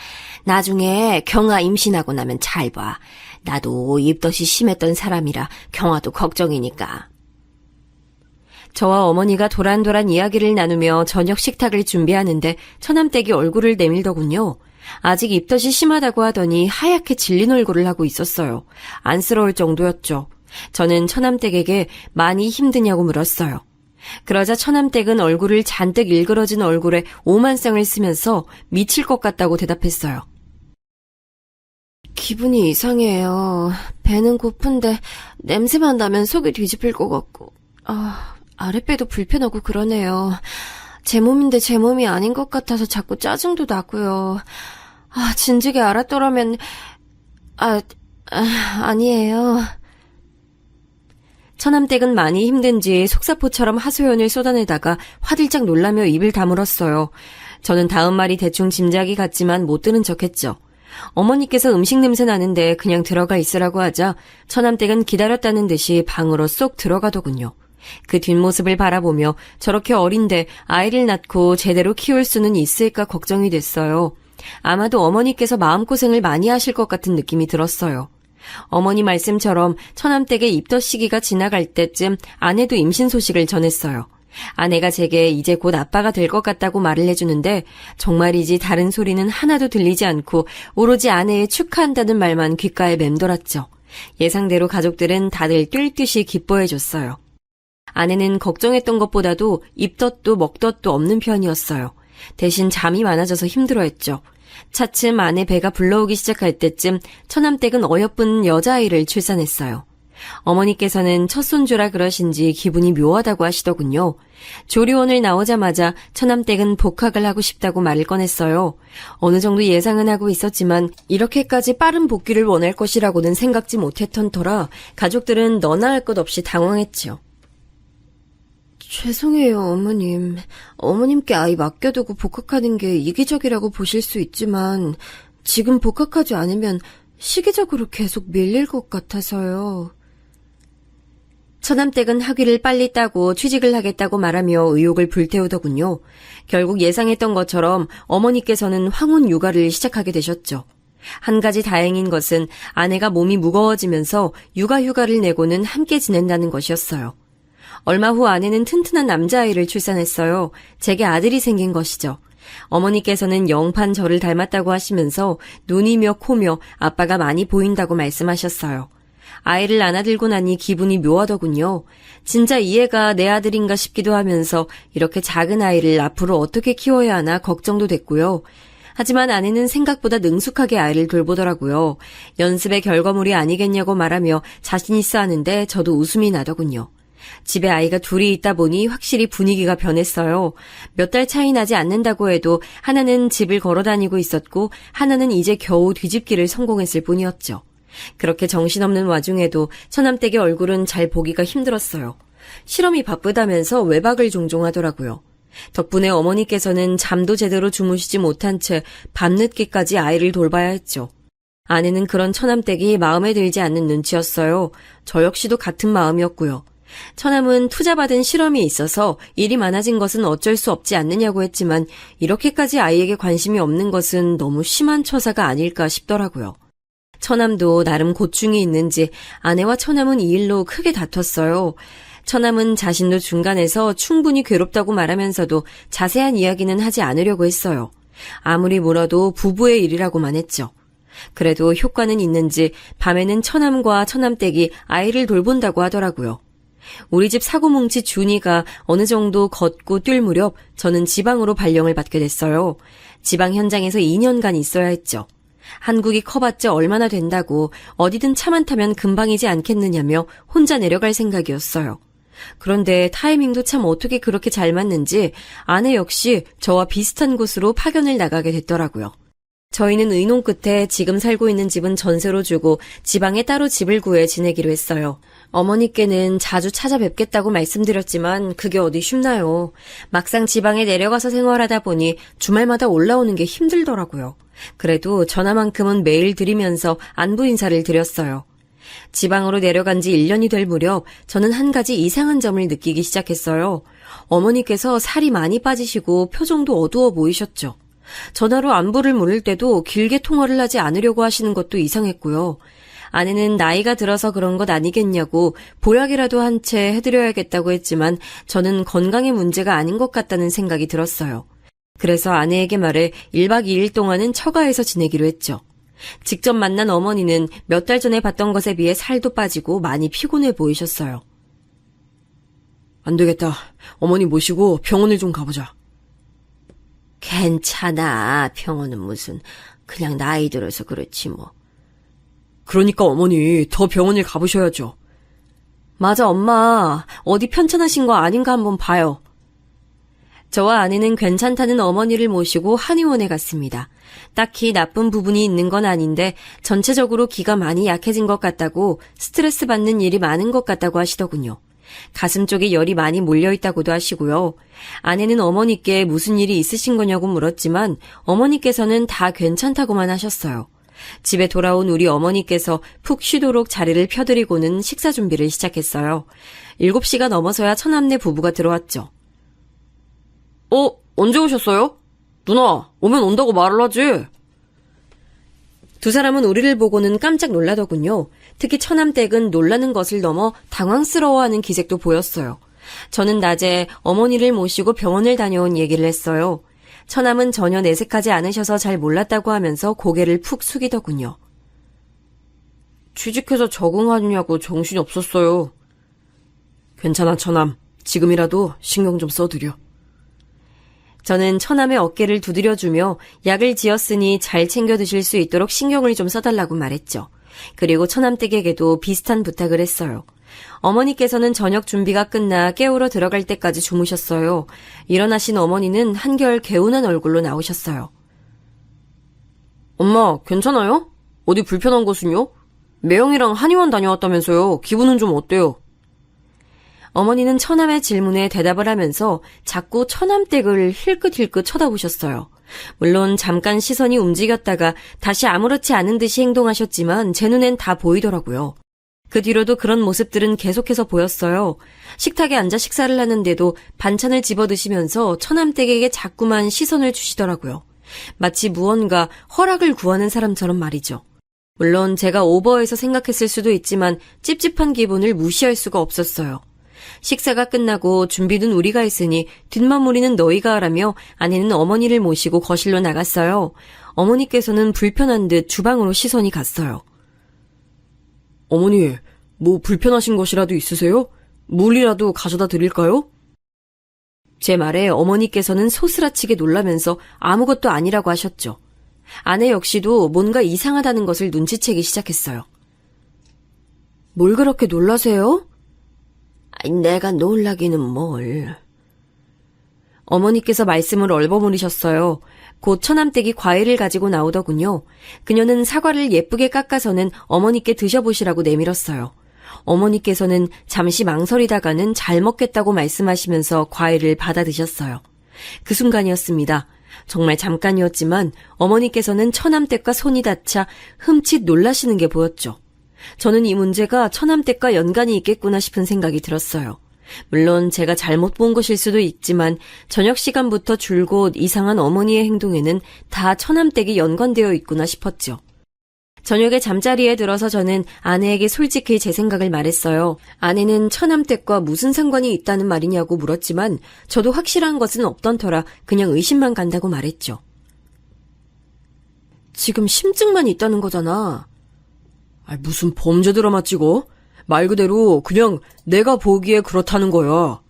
나중에 경아 임신하고 나면 잘 봐. 나도 입덧이 심했던 사람이라 경아도 걱정이니까. 저와 어머니가 도란도란 이야기를 나누며 저녁 식탁을 준비하는데 처남댁이 얼굴을 내밀더군요. 아직 입덧이 심하다고 하더니 하얗게 질린 얼굴을 하고 있었어요. 안쓰러울 정도였죠. 저는 처남댁에게 많이 힘드냐고 물었어요. 그러자 처남댁은 얼굴을 잔뜩 일그러진 얼굴에 오만상을 쓰면서 미칠 것 같다고 대답했어요. 기분이 이상해요. 배는 고픈데 냄새만 나면 속이 뒤집힐 것 같고 아랫배도 불편하고 그러네요. 제 몸인데 제 몸이 아닌 것 같아서 자꾸 짜증도 나고요. 진즉에 알았더라면 아니에요. 처남댁은 많이 힘든지 속사포처럼 하소연을 쏟아내다가 화들짝 놀라며 입을 다물었어요. 저는 다음 말이 대충 짐작이 갔지만 못 들은 척했죠. 어머니께서 음식 냄새 나는데 그냥 들어가 있으라고 하자 처남댁은 기다렸다는 듯이 방으로 쏙 들어가더군요. 그 뒷모습을 바라보며 저렇게 어린데 아이를 낳고 제대로 키울 수는 있을까 걱정이 됐어요. 아마도 어머니께서 마음고생을 많이 하실 것 같은 느낌이 들었어요. 어머니 말씀처럼 처남댁의 입덧 시기가 지나갈 때쯤 아내도 임신 소식을 전했어요. 아내가 제게 이제 곧 아빠가 될 것 같다고 말을 해주는데 정말이지 다른 소리는 하나도 들리지 않고 오로지 아내의 축하한다는 말만 귓가에 맴돌았죠. 예상대로 가족들은 다들 뛸 듯이 기뻐해줬어요. 아내는 걱정했던 것보다도 입덧도 먹덧도 없는 편이었어요. 대신 잠이 많아져서 힘들어했죠. 차츰 아내 배가 불러오기 시작할 때쯤 처남댁은 어여쁜 여자아이를 출산했어요. 어머니께서는 첫손주라 그러신지 기분이 묘하다고 하시더군요. 조리원을 나오자마자 처남댁은 복학을 하고 싶다고 말을 꺼냈어요. 어느 정도 예상은 하고 있었지만 이렇게까지 빠른 복귀를 원할 것이라고는 생각지 못했던 터라 가족들은 너나 할 것 없이 당황했지요. 죄송해요, 어머님. 어머님께 아이 맡겨두고 복학하는 게 이기적이라고 보실 수 있지만 지금 복학하지 않으면 시기적으로 계속 밀릴 것 같아서요. 처남댁은 학위를 빨리 따고 취직을 하겠다고 말하며 의욕을 불태우더군요. 결국 예상했던 것처럼 어머니께서는 황혼 육아를 시작하게 되셨죠. 한 가지 다행인 것은 아내가 몸이 무거워지면서 육아휴가를 내고는 함께 지낸다는 것이었어요. 얼마 후 아내는 튼튼한 남자아이를 출산했어요. 제게 아들이 생긴 것이죠. 어머니께서는 영판 저를 닮았다고 하시면서 눈이며 코며 아빠가 많이 보인다고 말씀하셨어요. 아이를 안아들고 나니 기분이 묘하더군요. 진짜 이 애가 내 아들인가 싶기도 하면서 이렇게 작은 아이를 앞으로 어떻게 키워야 하나 걱정도 됐고요. 하지만 아내는 생각보다 능숙하게 아이를 돌보더라고요. 연습의 결과물이 아니겠냐고 말하며 자신 있어 하는데 저도 웃음이 나더군요. 집에 아이가 둘이 있다 보니 확실히 분위기가 변했어요. 몇 달 차이 나지 않는다고 해도 하나는 집을 걸어 다니고 있었고 하나는 이제 겨우 뒤집기를 성공했을 뿐이었죠. 그렇게 정신없는 와중에도 처남댁의 얼굴은 잘 보기가 힘들었어요. 실험이 바쁘다면서 외박을 종종 하더라고요. 덕분에 어머니께서는 잠도 제대로 주무시지 못한 채 밤늦게까지 아이를 돌봐야 했죠. 아내는 그런 처남댁이 마음에 들지 않는 눈치였어요. 저 역시도 같은 마음이었고요. 처남은 투자받은 실험이 있어서 일이 많아진 것은 어쩔 수 없지 않느냐고 했지만 이렇게까지 아이에게 관심이 없는 것은 너무 심한 처사가 아닐까 싶더라고요. 처남도 나름 고충이 있는지 아내와 처남은 이 일로 크게 다퉜어요. 처남은 자신도 중간에서 충분히 괴롭다고 말하면서도 자세한 이야기는 하지 않으려고 했어요. 아무리 물어도 부부의 일이라고만 했죠. 그래도 효과는 있는지 밤에는 처남과 처남댁이 아이를 돌본다고 하더라고요. 우리 집 사고뭉치 준이가 어느 정도 걷고 뛸 무렵 저는 지방으로 발령을 받게 됐어요. 지방 현장에서 2년간 있어야 했죠. 한국이 커봤자 얼마나 된다고 어디든 차만 타면 금방이지 않겠느냐며 혼자 내려갈 생각이었어요. 그런데 타이밍도 참 어떻게 그렇게 잘 맞는지 아내 역시 저와 비슷한 곳으로 파견을 나가게 됐더라고요. 저희는 의논 끝에 지금 살고 있는 집은 전세로 주고 지방에 따로 집을 구해 지내기로 했어요. 어머니께는 자주 찾아뵙겠다고 말씀드렸지만 그게 어디 쉽나요. 막상 지방에 내려가서 생활하다 보니 주말마다 올라오는 게 힘들더라고요. 그래도 전화만큼은 매일 드리면서 안부 인사를 드렸어요. 지방으로 내려간 지 1년이 될 무렵 저는 한 가지 이상한 점을 느끼기 시작했어요. 어머니께서 살이 많이 빠지시고 표정도 어두워 보이셨죠. 전화로 안부를 물을 때도 길게 통화를 하지 않으려고 하시는 것도 이상했고요. 아내는 나이가 들어서 그런 것 아니겠냐고 보약이라도 한 채 해드려야겠다고 했지만 저는 건강의 문제가 아닌 것 같다는 생각이 들었어요. 그래서 아내에게 말해 1박 2일 동안은 처가에서 지내기로 했죠. 직접 만난 어머니는 몇 달 전에 봤던 것에 비해 살도 빠지고 많이 피곤해 보이셨어요. 안 되겠다. 어머니 모시고 병원을 좀 가보자. 괜찮아. 병원은 무슨. 그냥 나이 들어서 그렇지 뭐. 그러니까 어머니 더 병원을 가보셔야죠. 맞아, 엄마. 어디 편찮으신 거 아닌가 한번 봐요. 저와 아내는 괜찮다는 어머니를 모시고 한의원에 갔습니다. 딱히 나쁜 부분이 있는 건 아닌데 전체적으로 기가 많이 약해진 것 같다고, 스트레스 받는 일이 많은 것 같다고 하시더군요. 가슴 쪽에 열이 많이 몰려있다고도 하시고요. 아내는 어머니께 무슨 일이 있으신 거냐고 물었지만 어머니께서는 다 괜찮다고만 하셨어요. 집에 돌아온 우리 어머니께서 푹 쉬도록 자리를 펴드리고는 식사 준비를 시작했어요. 7시가 넘어서야 처남네 부부가 들어왔죠. 언제 오셨어요? 누나, 오면 온다고 말을 하지. 두 사람은 우리를 보고는 깜짝 놀라더군요. 특히 처남댁은 놀라는 것을 넘어 당황스러워하는 기색도 보였어요. 저는 낮에 어머니를 모시고 병원을 다녀온 얘기를 했어요. 처남은 전혀 내색하지 않으셔서 잘 몰랐다고 하면서 고개를 푹 숙이더군요. 취직해서 적응하느냐고 정신이 없었어요. 괜찮아, 처남. 지금이라도 신경 좀 써드려. 저는 처남의 어깨를 두드려주며 약을 지었으니 잘 챙겨 드실 수 있도록 신경을 좀 써달라고 말했죠. 그리고 처남댁에게도 비슷한 부탁을 했어요. 어머니께서는 저녁 준비가 끝나 깨우러 들어갈 때까지 주무셨어요. 일어나신 어머니는 한결 개운한 얼굴로 나오셨어요. 엄마, 괜찮아요? 어디 불편한 곳은요? 매형이랑 한의원 다녀왔다면서요. 기분은 좀 어때요? 어머니는 처남의 질문에 대답을 하면서 자꾸 처남댁을 힐끗힐끗 쳐다보셨어요. 물론 잠깐 시선이 움직였다가 다시 아무렇지 않은 듯이 행동하셨지만 제 눈엔 다 보이더라고요. 그 뒤로도 그런 모습들은 계속해서 보였어요. 식탁에 앉아 식사를 하는데도 반찬을 집어 드시면서 처남댁에게 자꾸만 시선을 주시더라고요. 마치 무언가 허락을 구하는 사람처럼 말이죠. 물론 제가 오버해서 생각했을 수도 있지만 찝찝한 기분을 무시할 수가 없었어요. 식사가 끝나고 준비는 우리가 했으니 뒷마무리는 너희가 하라며 아내는 어머니를 모시고 거실로 나갔어요. 어머니께서는 불편한 듯 주방으로 시선이 갔어요. 어머니, 뭐 불편하신 것이라도 있으세요? 물이라도 가져다 드릴까요? 제 말에 어머니께서는 소스라치게 놀라면서 아무것도 아니라고 하셨죠. 아내 역시도 뭔가 이상하다는 것을 눈치채기 시작했어요. 뭘 그렇게 놀라세요? 내가 놀라기는 뭘. 어머니께서 말씀을 얼버무리셨어요. 곧 처남댁이 과일을 가지고 나오더군요. 그녀는 사과를 예쁘게 깎아서는 어머니께 드셔보시라고 내밀었어요. 어머니께서는 잠시 망설이다가는 잘 먹겠다고 말씀하시면서 과일을 받아 드셨어요. 그 순간이었습니다. 정말 잠깐이었지만 어머니께서는 처남댁과 손이 닿자 흠칫 놀라시는 게 보였죠. 저는 이 문제가 처남댁과 연관이 있겠구나 싶은 생각이 들었어요. 물론 제가 잘못 본 것일 수도 있지만 저녁 시간부터 줄곧 이상한 어머니의 행동에는 다 처남댁이 연관되어 있구나 싶었죠. 저녁에 잠자리에 들어서 저는 아내에게 솔직히 제 생각을 말했어요. 아내는 처남댁과 무슨 상관이 있다는 말이냐고 물었지만 저도 확실한 것은 없던 터라 그냥 의심만 간다고 말했죠. 지금 심증만 있다는 거잖아. 무슨 범죄 드라마 찍어? 말 그대로 그냥 내가 보기에 그렇다는 거야.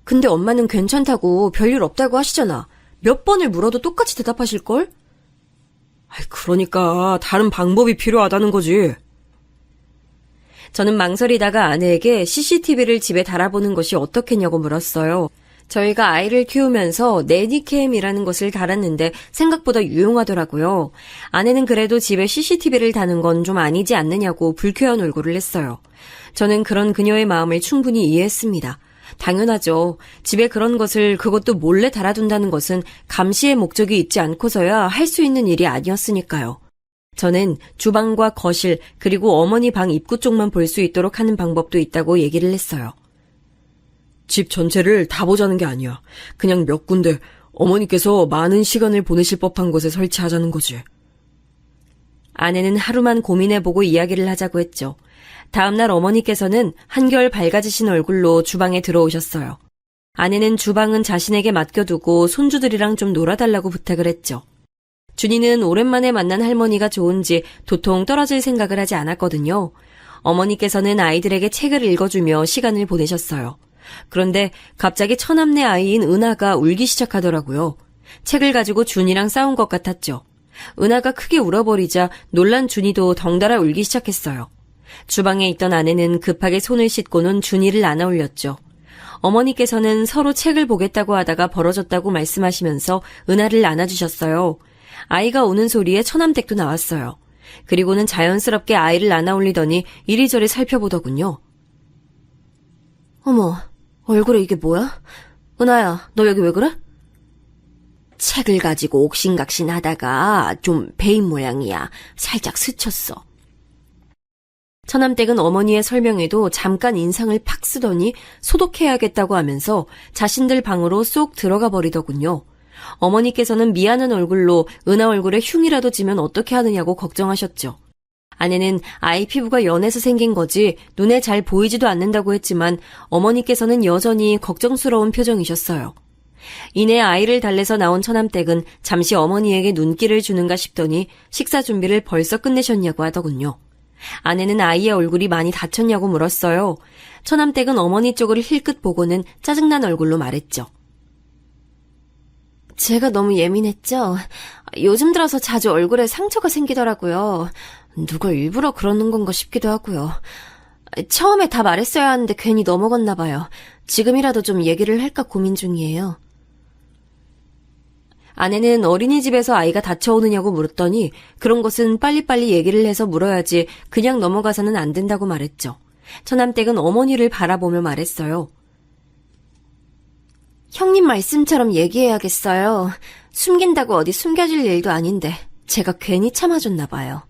근데 엄마는 괜찮다고 별일 없다고 하시잖아. 몇 번을 물어도 똑같이 대답하실걸? 그러니까 다른 방법이 필요하다는 거지. 저는 망설이다가 아내에게 CCTV를 집에 달아보는 것이 어떻겠냐고 물었어요. 저희가 아이를 키우면서 내니캠이라는 것을 달았는데 생각보다 유용하더라고요. 아내는 그래도 집에 CCTV를 다는 건 좀 아니지 않느냐고 불쾌한 얼굴을 했어요. 저는 그런 그녀의 마음을 충분히 이해했습니다. 당연하죠. 집에 그런 것을 그것도 몰래 달아둔다는 것은 감시의 목적이 있지 않고서야 할 수 있는 일이 아니었으니까요. 저는 주방과 거실 그리고 어머니 방 입구 쪽만 볼 수 있도록 하는 방법도 있다고 얘기를 했어요. 집 전체를 다 보자는 게 아니야. 그냥 몇 군데 어머니께서 많은 시간을 보내실 법한 곳에 설치하자는 거지. 아내는 하루만 고민해보고 이야기를 하자고 했죠. 다음날 어머니께서는 한결 밝아지신 얼굴로 주방에 들어오셨어요. 아내는 주방은 자신에게 맡겨두고 손주들이랑 좀 놀아달라고 부탁을 했죠. 준이는 오랜만에 만난 할머니가 좋은지 도통 떨어질 생각을 하지 않았거든요. 어머니께서는 아이들에게 책을 읽어주며 시간을 보내셨어요. 그런데 갑자기 처남네 아이인 은하가 울기 시작하더라고요. 책을 가지고 준이랑 싸운 것 같았죠. 은하가 크게 울어버리자 놀란 준이도 덩달아 울기 시작했어요. 주방에 있던 아내는 급하게 손을 씻고는 준이를 안아 올렸죠. 어머니께서는 서로 책을 보겠다고 하다가 벌어졌다고 말씀하시면서 은하를 안아주셨어요. 아이가 우는 소리에 처남댁도 나왔어요. 그리고는 자연스럽게 아이를 안아 올리더니 이리저리 살펴보더군요. 어머, 얼굴에 이게 뭐야? 은하야, 너 여기 왜 그래? 책을 가지고 옥신각신 하다가 좀 베인 모양이야. 살짝 스쳤어. 처남댁은 어머니의 설명에도 잠깐 인상을 팍 쓰더니 소독해야겠다고 하면서 자신들 방으로 쏙 들어가 버리더군요. 어머니께서는 미안한 얼굴로 은하 얼굴에 흉이라도 지면 어떻게 하느냐고 걱정하셨죠. 아내는 아이 피부가 연해서 생긴 거지 눈에 잘 보이지도 않는다고 했지만 어머니께서는 여전히 걱정스러운 표정이셨어요. 이내 아이를 달래서 나온 처남댁은 잠시 어머니에게 눈길을 주는가 싶더니 식사 준비를 벌써 끝내셨냐고 하더군요. 아내는 아이의 얼굴이 많이 다쳤냐고 물었어요. 처남댁은 어머니 쪽을 힐끗 보고는 짜증난 얼굴로 말했죠. 제가 너무 예민했죠. 요즘 들어서 자주 얼굴에 상처가 생기더라고요. 누가 일부러 그러는 건가 싶기도 하고요. 처음에 다 말했어야 하는데 괜히 넘어갔나 봐요. 지금이라도 좀 얘기를 할까 고민 중이에요. 아내는 어린이집에서 아이가 다쳐오느냐고 물었더니 그런 것은 빨리빨리 얘기를 해서 물어야지 그냥 넘어가서는 안 된다고 말했죠. 처남댁은 어머니를 바라보며 말했어요. 형님 말씀처럼 얘기해야겠어요. 숨긴다고 어디 숨겨질 일도 아닌데 제가 괜히 참아줬나 봐요.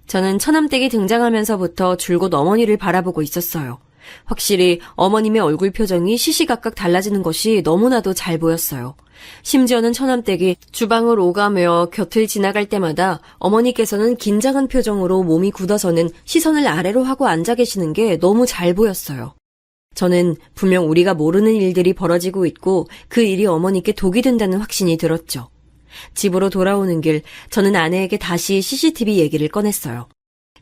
저는 처남댁이 등장하면서부터 줄곧 어머니를 바라보고 있었어요. 확실히 어머님의 얼굴 표정이 시시각각 달라지는 것이 너무나도 잘 보였어요. 심지어는 처남댁이 주방을 오가며 곁을 지나갈 때마다 어머니께서는 긴장한 표정으로 몸이 굳어서는 시선을 아래로 하고 앉아 계시는 게 너무 잘 보였어요. 저는 분명 우리가 모르는 일들이 벌어지고 있고 그 일이 어머니께 독이 된다는 확신이 들었죠. 집으로 돌아오는 길 저는 아내에게 다시 CCTV 얘기를 꺼냈어요.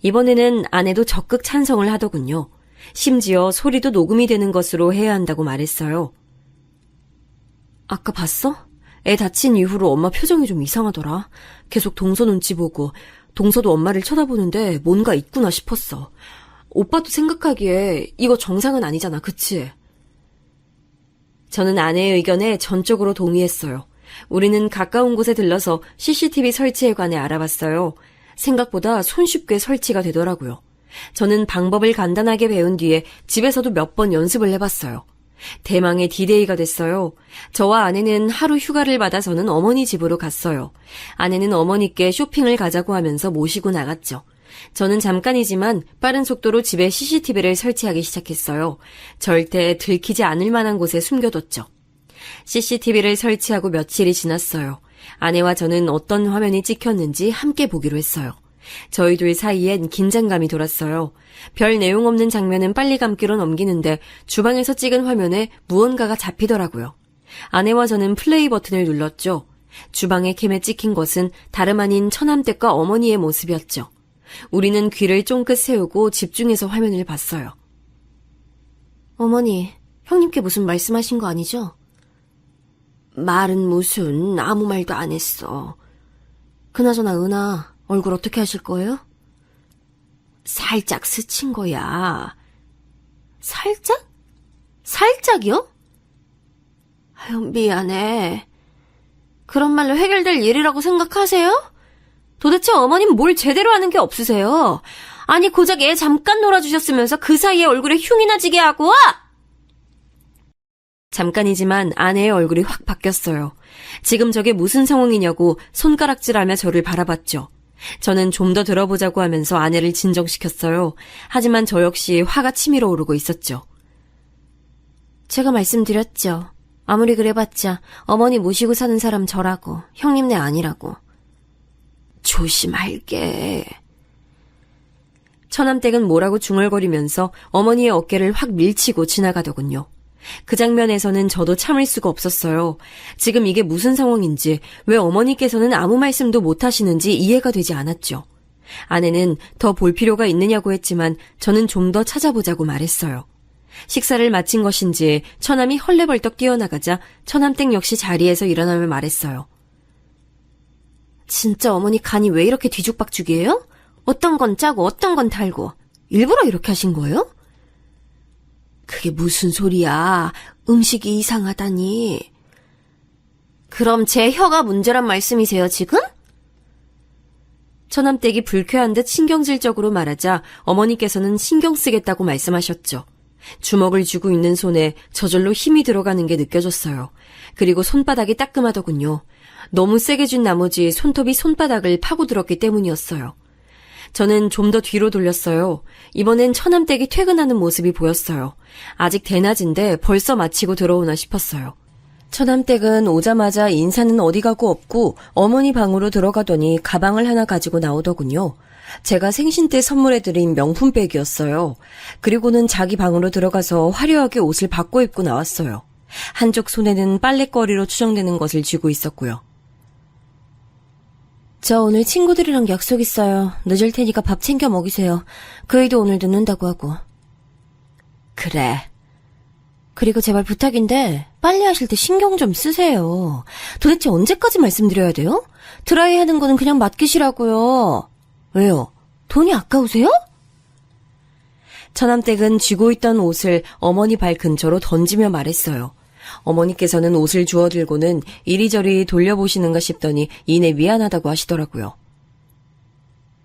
이번에는 아내도 적극 찬성을 하더군요. 심지어 소리도 녹음이 되는 것으로 해야 한다고 말했어요. 아까 봤어? 애 다친 이후로 엄마 표정이 좀 이상하더라. 계속 동서 눈치 보고 동서도 엄마를 쳐다보는데 뭔가 있구나 싶었어. 오빠도 생각하기에 이거 정상은 아니잖아, 그치? 저는 아내의 의견에 전적으로 동의했어요. 우리는 가까운 곳에 들러서 CCTV 설치에 관해 알아봤어요. 생각보다 손쉽게 설치가 되더라고요. 저는 방법을 간단하게 배운 뒤에 집에서도 몇 번 연습을 해봤어요. 대망의 D-Day가 됐어요. 저와 아내는 하루 휴가를 받아서는 어머니 집으로 갔어요. 아내는 어머니께 쇼핑을 가자고 하면서 모시고 나갔죠. 저는 잠깐이지만 빠른 속도로 집에 CCTV를 설치하기 시작했어요. 절대 들키지 않을 만한 곳에 숨겨뒀죠. CCTV를 설치하고 며칠이 지났어요. 아내와 저는 어떤 화면이 찍혔는지 함께 보기로 했어요. 저희 둘 사이엔 긴장감이 돌았어요. 별 내용 없는 장면은 빨리 감기로 넘기는데 주방에서 찍은 화면에 무언가가 잡히더라고요. 아내와 저는 플레이 버튼을 눌렀죠. 주방의 캠에 찍힌 것은 다름 아닌 처남댁과 어머니의 모습이었죠. 우리는 귀를 쫑긋 세우고 집중해서 화면을 봤어요. 어머니, 형님께 무슨 말씀하신 거 아니죠? 말은 무슨, 아무 말도 안 했어. 그나저나 은하, 얼굴 어떻게 하실 거예요? 살짝 스친 거야. 살짝? 살짝이요? 아유, 미안해. 그런 말로 해결될 일이라고 생각하세요? 도대체 어머님 뭘 제대로 하는 게 없으세요? 아니 고작 애 잠깐 놀아주셨으면서 그 사이에 얼굴에 흉이 나지게 하고! 잠깐이지만 아내의 얼굴이 확 바뀌었어요. 지금 저게 무슨 상황이냐고 손가락질하며 저를 바라봤죠. 저는 좀 더 들어보자고 하면서 아내를 진정시켰어요. 하지만 저 역시 화가 치밀어 오르고 있었죠. 제가 말씀드렸죠. 아무리 그래봤자 어머니 모시고 사는 사람 저라고, 형님네 아니라고. 조심할게. 처남댁은 뭐라고 중얼거리면서 어머니의 어깨를 확 밀치고 지나가더군요. 그 장면에서는 저도 참을 수가 없었어요. 지금 이게 무슨 상황인지, 왜 어머니께서는 아무 말씀도 못 하시는지 이해가 되지 않았죠. 아내는 더 볼 필요가 있느냐고 했지만 저는 좀 더 찾아보자고 말했어요. 식사를 마친 것인지 처남이 헐레벌떡 뛰어나가자 처남댁 역시 자리에서 일어나며 말했어요. 진짜 어머니 간이 왜 이렇게 뒤죽박죽이에요? 어떤 건 짜고 어떤 건 달고 일부러 이렇게 하신 거예요? 그게 무슨 소리야. 음식이 이상하다니. 그럼 제 혀가 문제란 말씀이세요, 지금? 처남댁이 불쾌한 듯 신경질적으로 말하자 어머니께서는 신경 쓰겠다고 말씀하셨죠. 주먹을 쥐고 있는 손에 저절로 힘이 들어가는 게 느껴졌어요. 그리고 손바닥이 따끔하더군요. 너무 세게 쥔 나머지 손톱이 손바닥을 파고들었기 때문이었어요. 저는 좀 더 뒤로 돌렸어요. 이번엔 처남댁이 퇴근하는 모습이 보였어요. 아직 대낮인데 벌써 마치고 들어오나 싶었어요. 처남댁은 오자마자 인사는 어디 가고 없고 어머니 방으로 들어가더니 가방을 하나 가지고 나오더군요. 제가 생신 때 선물해드린 명품백이었어요. 그리고는 자기 방으로 들어가서 화려하게 옷을 바꿔 입고 나왔어요. 한쪽 손에는 빨랫거리로 추정되는 것을 쥐고 있었고요. 저 오늘 친구들이랑 약속 있어요. 늦을 테니까 밥 챙겨 먹이세요. 그 애도 오늘 늦는다고 하고. 그래. 그리고 제발 부탁인데 빨리 하실 때 신경 좀 쓰세요. 도대체 언제까지 말씀드려야 돼요? 드라이 하는 거는 그냥 맡기시라고요. 왜요? 돈이 아까우세요? 처남댁은 쥐고 있던 옷을 어머니 발 근처로 던지며 말했어요. 어머니께서는 옷을 주워 들고는 이리저리 돌려보시는가 싶더니 이내 미안하다고 하시더라고요.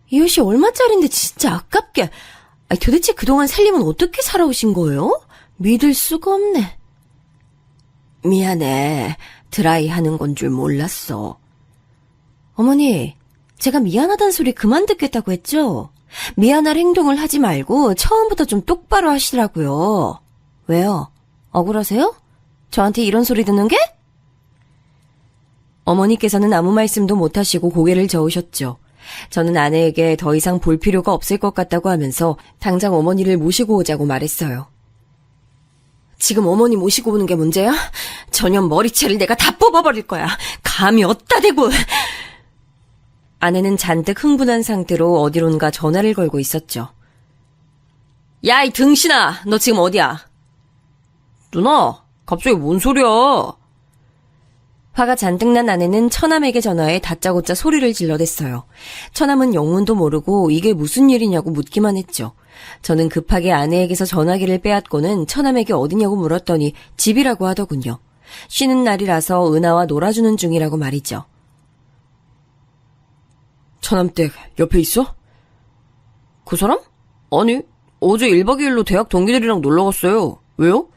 이 옷이 얼마짜린데 진짜 아깝게. 도대체 그동안 살림은 어떻게 살아오신 거예요? 믿을 수가 없네. 미안해. 드라이 하는 건 줄 몰랐어. 어머니, 제가 미안하다는 소리 그만 듣겠다고 했죠? 미안할 행동을 하지 말고 처음부터 좀 똑바로 하시라고요. 왜요? 억울하세요? 저한테 이런 소리 듣는 게? 어머니께서는 아무 말씀도 못하시고 고개를 저으셨죠. 저는 아내에게 더 이상 볼 필요가 없을 것 같다고 하면서 당장 어머니를 모시고 오자고 말했어요. 지금 어머니 모시고 오는 게 문제야? 저년 머리채를 내가 다 뽑아버릴 거야. 감이 어디다 대고. 아내는 잔뜩 흥분한 상태로 어디론가 전화를 걸고 있었죠. 야, 이 등신아, 너 지금 어디야? 누나, 갑자기 뭔 소리야? 화가 잔뜩 난 아내는 처남에게 전화해 다짜고짜 소리를 질러댔어요. 처남은 영문도 모르고 이게 무슨 일이냐고 묻기만 했죠. 저는 급하게 아내에게서 전화기를 빼앗고는 처남에게 어디냐고 물었더니 집이라고 하더군요. 쉬는 날이라서 은하와 놀아주는 중이라고 말이죠. 처남댁 옆에 있어? 그 사람? 아니, 어제 1박 2일로 대학 동기들이랑 놀러 갔어요. 왜요?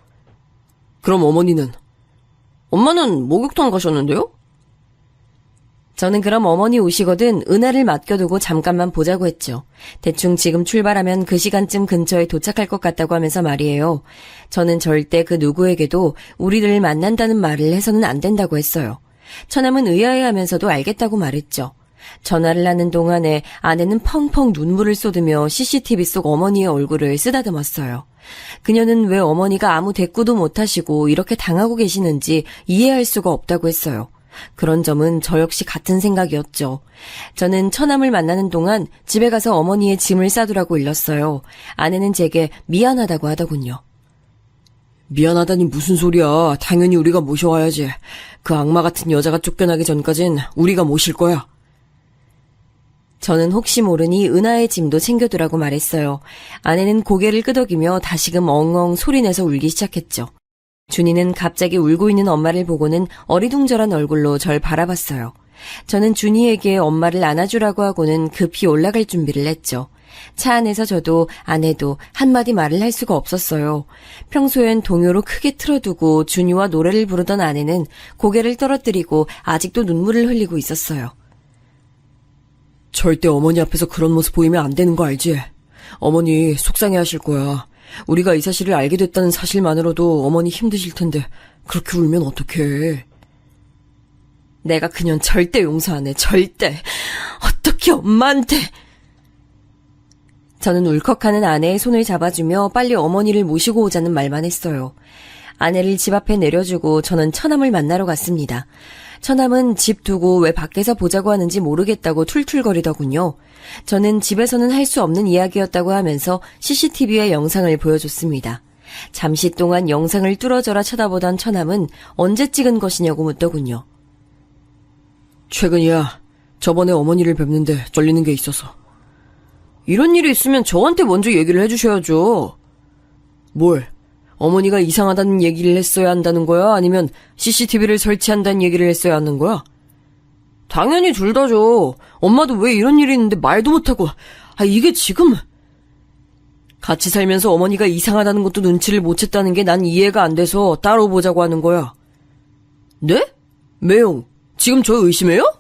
그럼 어머니는? 엄마는 목욕탕 가셨는데요? 저는 그럼 어머니 오시거든 은하를 맡겨두고 잠깐만 보자고 했죠. 대충 지금 출발하면 그 시간쯤 근처에 도착할 것 같다고 하면서 말이에요. 저는 절대 그 누구에게도 우리를 만난다는 말을 해서는 안 된다고 했어요. 처남은 의아해하면서도 알겠다고 말했죠. 전화를 하는 동안에 아내는 펑펑 눈물을 쏟으며 CCTV 속 어머니의 얼굴을 쓰다듬었어요. 그녀는 왜 어머니가 아무 대꾸도 못하시고 이렇게 당하고 계시는지 이해할 수가 없다고 했어요. 그런 점은 저 역시 같은 생각이었죠. 저는 처남을 만나는 동안 집에 가서 어머니의 짐을 싸두라고 일렀어요. 아내는 제게 미안하다고 하더군요. 미안하다니 무슨 소리야. 당연히 우리가 모셔와야지. 그 악마 같은 여자가 쫓겨나기 전까진 우리가 모실 거야. 저는 혹시 모르니 은하의 짐도 챙겨두라고 말했어요. 아내는 고개를 끄덕이며 다시금 엉엉 소리내서 울기 시작했죠. 준이는 갑자기 울고 있는 엄마를 보고는 어리둥절한 얼굴로 절 바라봤어요. 저는 준이에게 엄마를 안아주라고 하고는 급히 올라갈 준비를 했죠. 차 안에서 저도 아내도 한마디 말을 할 수가 없었어요. 평소엔 동요로 크게 틀어두고 준이와 노래를 부르던 아내는 고개를 떨어뜨리고 아직도 눈물을 흘리고 있었어요. 절대 어머니 앞에서 그런 모습 보이면 안 되는 거 알지? 어머니 속상해 하실 거야. 우리가 이 사실을 알게 됐다는 사실만으로도 어머니 힘드실 텐데 그렇게 울면 어떡해. 내가 그년 절대 용서 안 해. 절대. 어떻게 엄마한테. 저는 울컥하는 아내의 손을 잡아주며 빨리 어머니를 모시고 오자는 말만 했어요. 아내를 집 앞에 내려주고 저는 처남을 만나러 갔습니다. 처남은 집 두고 왜 밖에서 보자고 하는지 모르겠다고 툴툴거리더군요. 저는 집에서는 할 수 없는 이야기였다고 하면서 CCTV의 영상을 보여줬습니다. 잠시 동안 영상을 뚫어져라 쳐다보던 처남은 언제 찍은 것이냐고 묻더군요. 최근이야. 저번에 어머니를 뵙는데 걸리는 게 있어서. 이런 일이 있으면 저한테 먼저 얘기를 해주셔야죠. 뭘? 어머니가 이상하다는 얘기를 했어야 한다는 거야? 아니면 CCTV를 설치한다는 얘기를 했어야 하는 거야? 당연히 둘 다죠. 엄마도 왜 이런 일이 있는데 말도 못하고. 이게 지금... 같이 살면서 어머니가 이상하다는 것도 눈치를 못 챘다는 게 난 이해가 안 돼서 따로 보자고 하는 거야. 네? 매용, 지금 저 의심해요?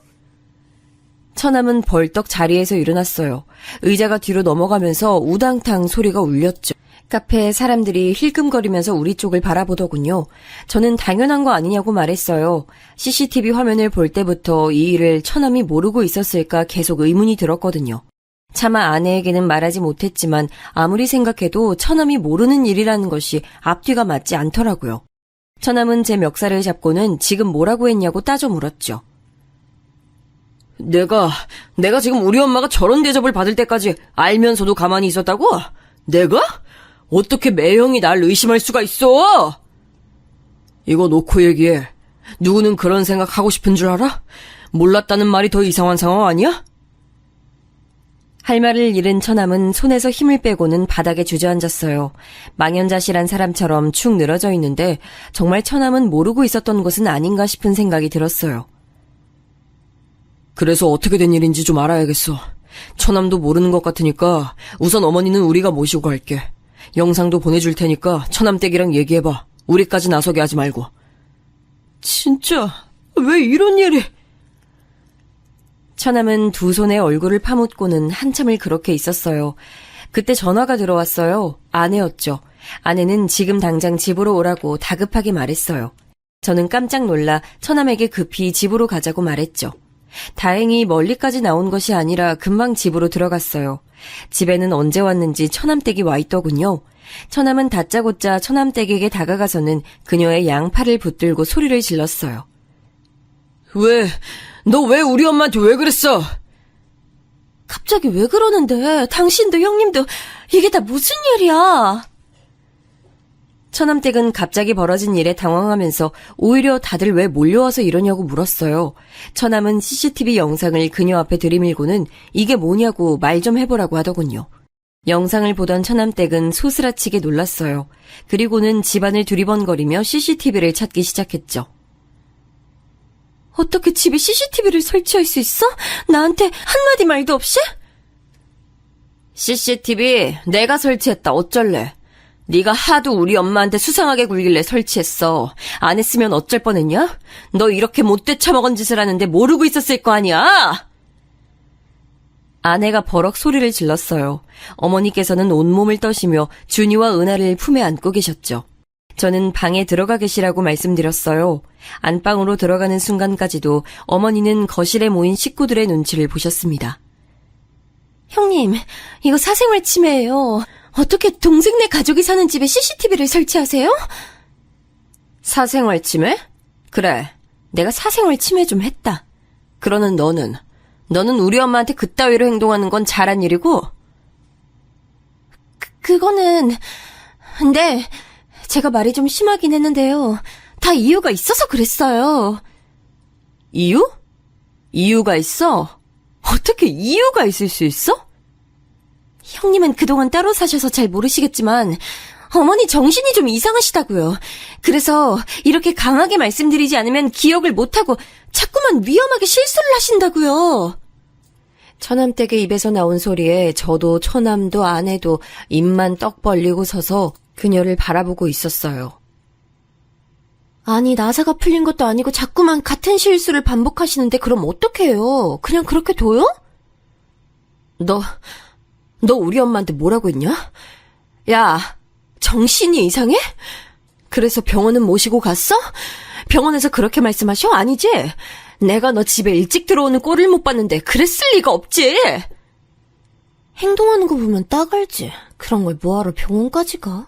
처남은 벌떡 자리에서 일어났어요. 의자가 뒤로 넘어가면서 우당탕 소리가 울렸죠. 카페에 사람들이 힐끔거리면서 우리 쪽을 바라보더군요. 저는 당연한 거 아니냐고 말했어요. CCTV 화면을 볼 때부터 이 일을 처남이 모르고 있었을까 계속 의문이 들었거든요. 차마 아내에게는 말하지 못했지만 아무리 생각해도 처남이 모르는 일이라는 것이 앞뒤가 맞지 않더라고요. 처남은 제 멱살을 잡고는 지금 뭐라고 했냐고 따져 물었죠. 내가 지금 우리 엄마가 저런 대접을 받을 때까지 알면서도 가만히 있었다고? 내가? 어떻게 매형이 날 의심할 수가 있어? 이거 놓고 얘기해. 누구는 그런 생각 하고 싶은 줄 알아? 몰랐다는 말이 더 이상한 상황 아니야? 할 말을 잃은 처남은 손에서 힘을 빼고는 바닥에 주저앉았어요. 망연자실한 사람처럼 축 늘어져 있는데 정말 처남은 모르고 있었던 것은 아닌가 싶은 생각이 들었어요. 그래서 어떻게 된 일인지 좀 알아야겠어. 처남도 모르는 것 같으니까 우선 어머니는 우리가 모시고 갈게. 영상도 보내줄 테니까 처남 댁이랑 얘기해봐. 우리까지 나서게 하지 말고. 진짜 왜 이런 일이... 처남은 두 손에 얼굴을 파묻고는 한참을 그렇게 있었어요. 그때 전화가 들어왔어요. 아내였죠. 아내는 지금 당장 집으로 오라고 다급하게 말했어요. 저는 깜짝 놀라 처남에게 급히 집으로 가자고 말했죠. 다행히 멀리까지 나온 것이 아니라 금방 집으로 들어갔어요. 집에는 언제 왔는지 처남댁이 와 있더군요. 처남은 다짜고짜 처남댁에게 다가가서는 그녀의 양팔을 붙들고 소리를 질렀어요. 너 왜 우리 엄마한테 왜 그랬어? 갑자기 왜 그러는데? 당신도 형님도 이게 다 무슨 일이야? 처남댁은 갑자기 벌어진 일에 당황하면서 오히려 다들 왜 몰려와서 이러냐고 물었어요. 처남은 CCTV 영상을 그녀 앞에 들이밀고는 이게 뭐냐고 말 좀 해보라고 하더군요. 영상을 보던 처남댁은 소스라치게 놀랐어요. 그리고는 집안을 두리번거리며 CCTV를 찾기 시작했죠. 어떻게 집에 CCTV를 설치할 수 있어? 나한테 한마디 말도 없이? CCTV 내가 설치했다. 어쩔래? 네가 하도 우리 엄마한테 수상하게 굴길래 설치했어. 안 했으면 어쩔 뻔했냐? 너 이렇게 못돼 처먹은 짓을 하는데 모르고 있었을 거 아니야? 아내가 버럭 소리를 질렀어요. 어머니께서는 온몸을 떠시며 준이와 은하를 품에 안고 계셨죠. 저는 방에 들어가 계시라고 말씀드렸어요. 안방으로 들어가는 순간까지도 어머니는 거실에 모인 식구들의 눈치를 보셨습니다. 형님, 이거 사생활 침해예요. 어떻게 동생네 가족이 사는 집에 CCTV를 설치하세요? 사생활 침해? 그래, 내가 사생활 침해 좀 했다. 그러는 너는 우리 엄마한테 그따위로 행동하는 건 잘한 일이고? 그거는... 근데 제가 말이 좀 심하긴 했는데요. 다 이유가 있어서 그랬어요. 이유? 이유가 있어? 어떻게 이유가 있을 수 있어? 형님은 그동안 따로 사셔서 잘 모르시겠지만 어머니 정신이 좀 이상하시다고요. 그래서 이렇게 강하게 말씀드리지 않으면 기억을 못하고 자꾸만 위험하게 실수를 하신다고요. 처남댁의 입에서 나온 소리에 저도 처남도 아내도 입만 떡 벌리고 서서 그녀를 바라보고 있었어요. 아니, 나사가 풀린 것도 아니고 자꾸만 같은 실수를 반복하시는데 그럼 어떡해요? 그냥 그렇게 둬요? 너 우리 엄마한테 뭐라고 했냐? 야, 정신이 이상해? 그래서 병원은 모시고 갔어? 병원에서 그렇게 말씀하셔? 아니지? 내가 너 집에 일찍 들어오는 꼴을 못 봤는데 그랬을 리가 없지. 행동하는 거 보면 딱 알지. 그런 걸 뭐하러 병원까지 가?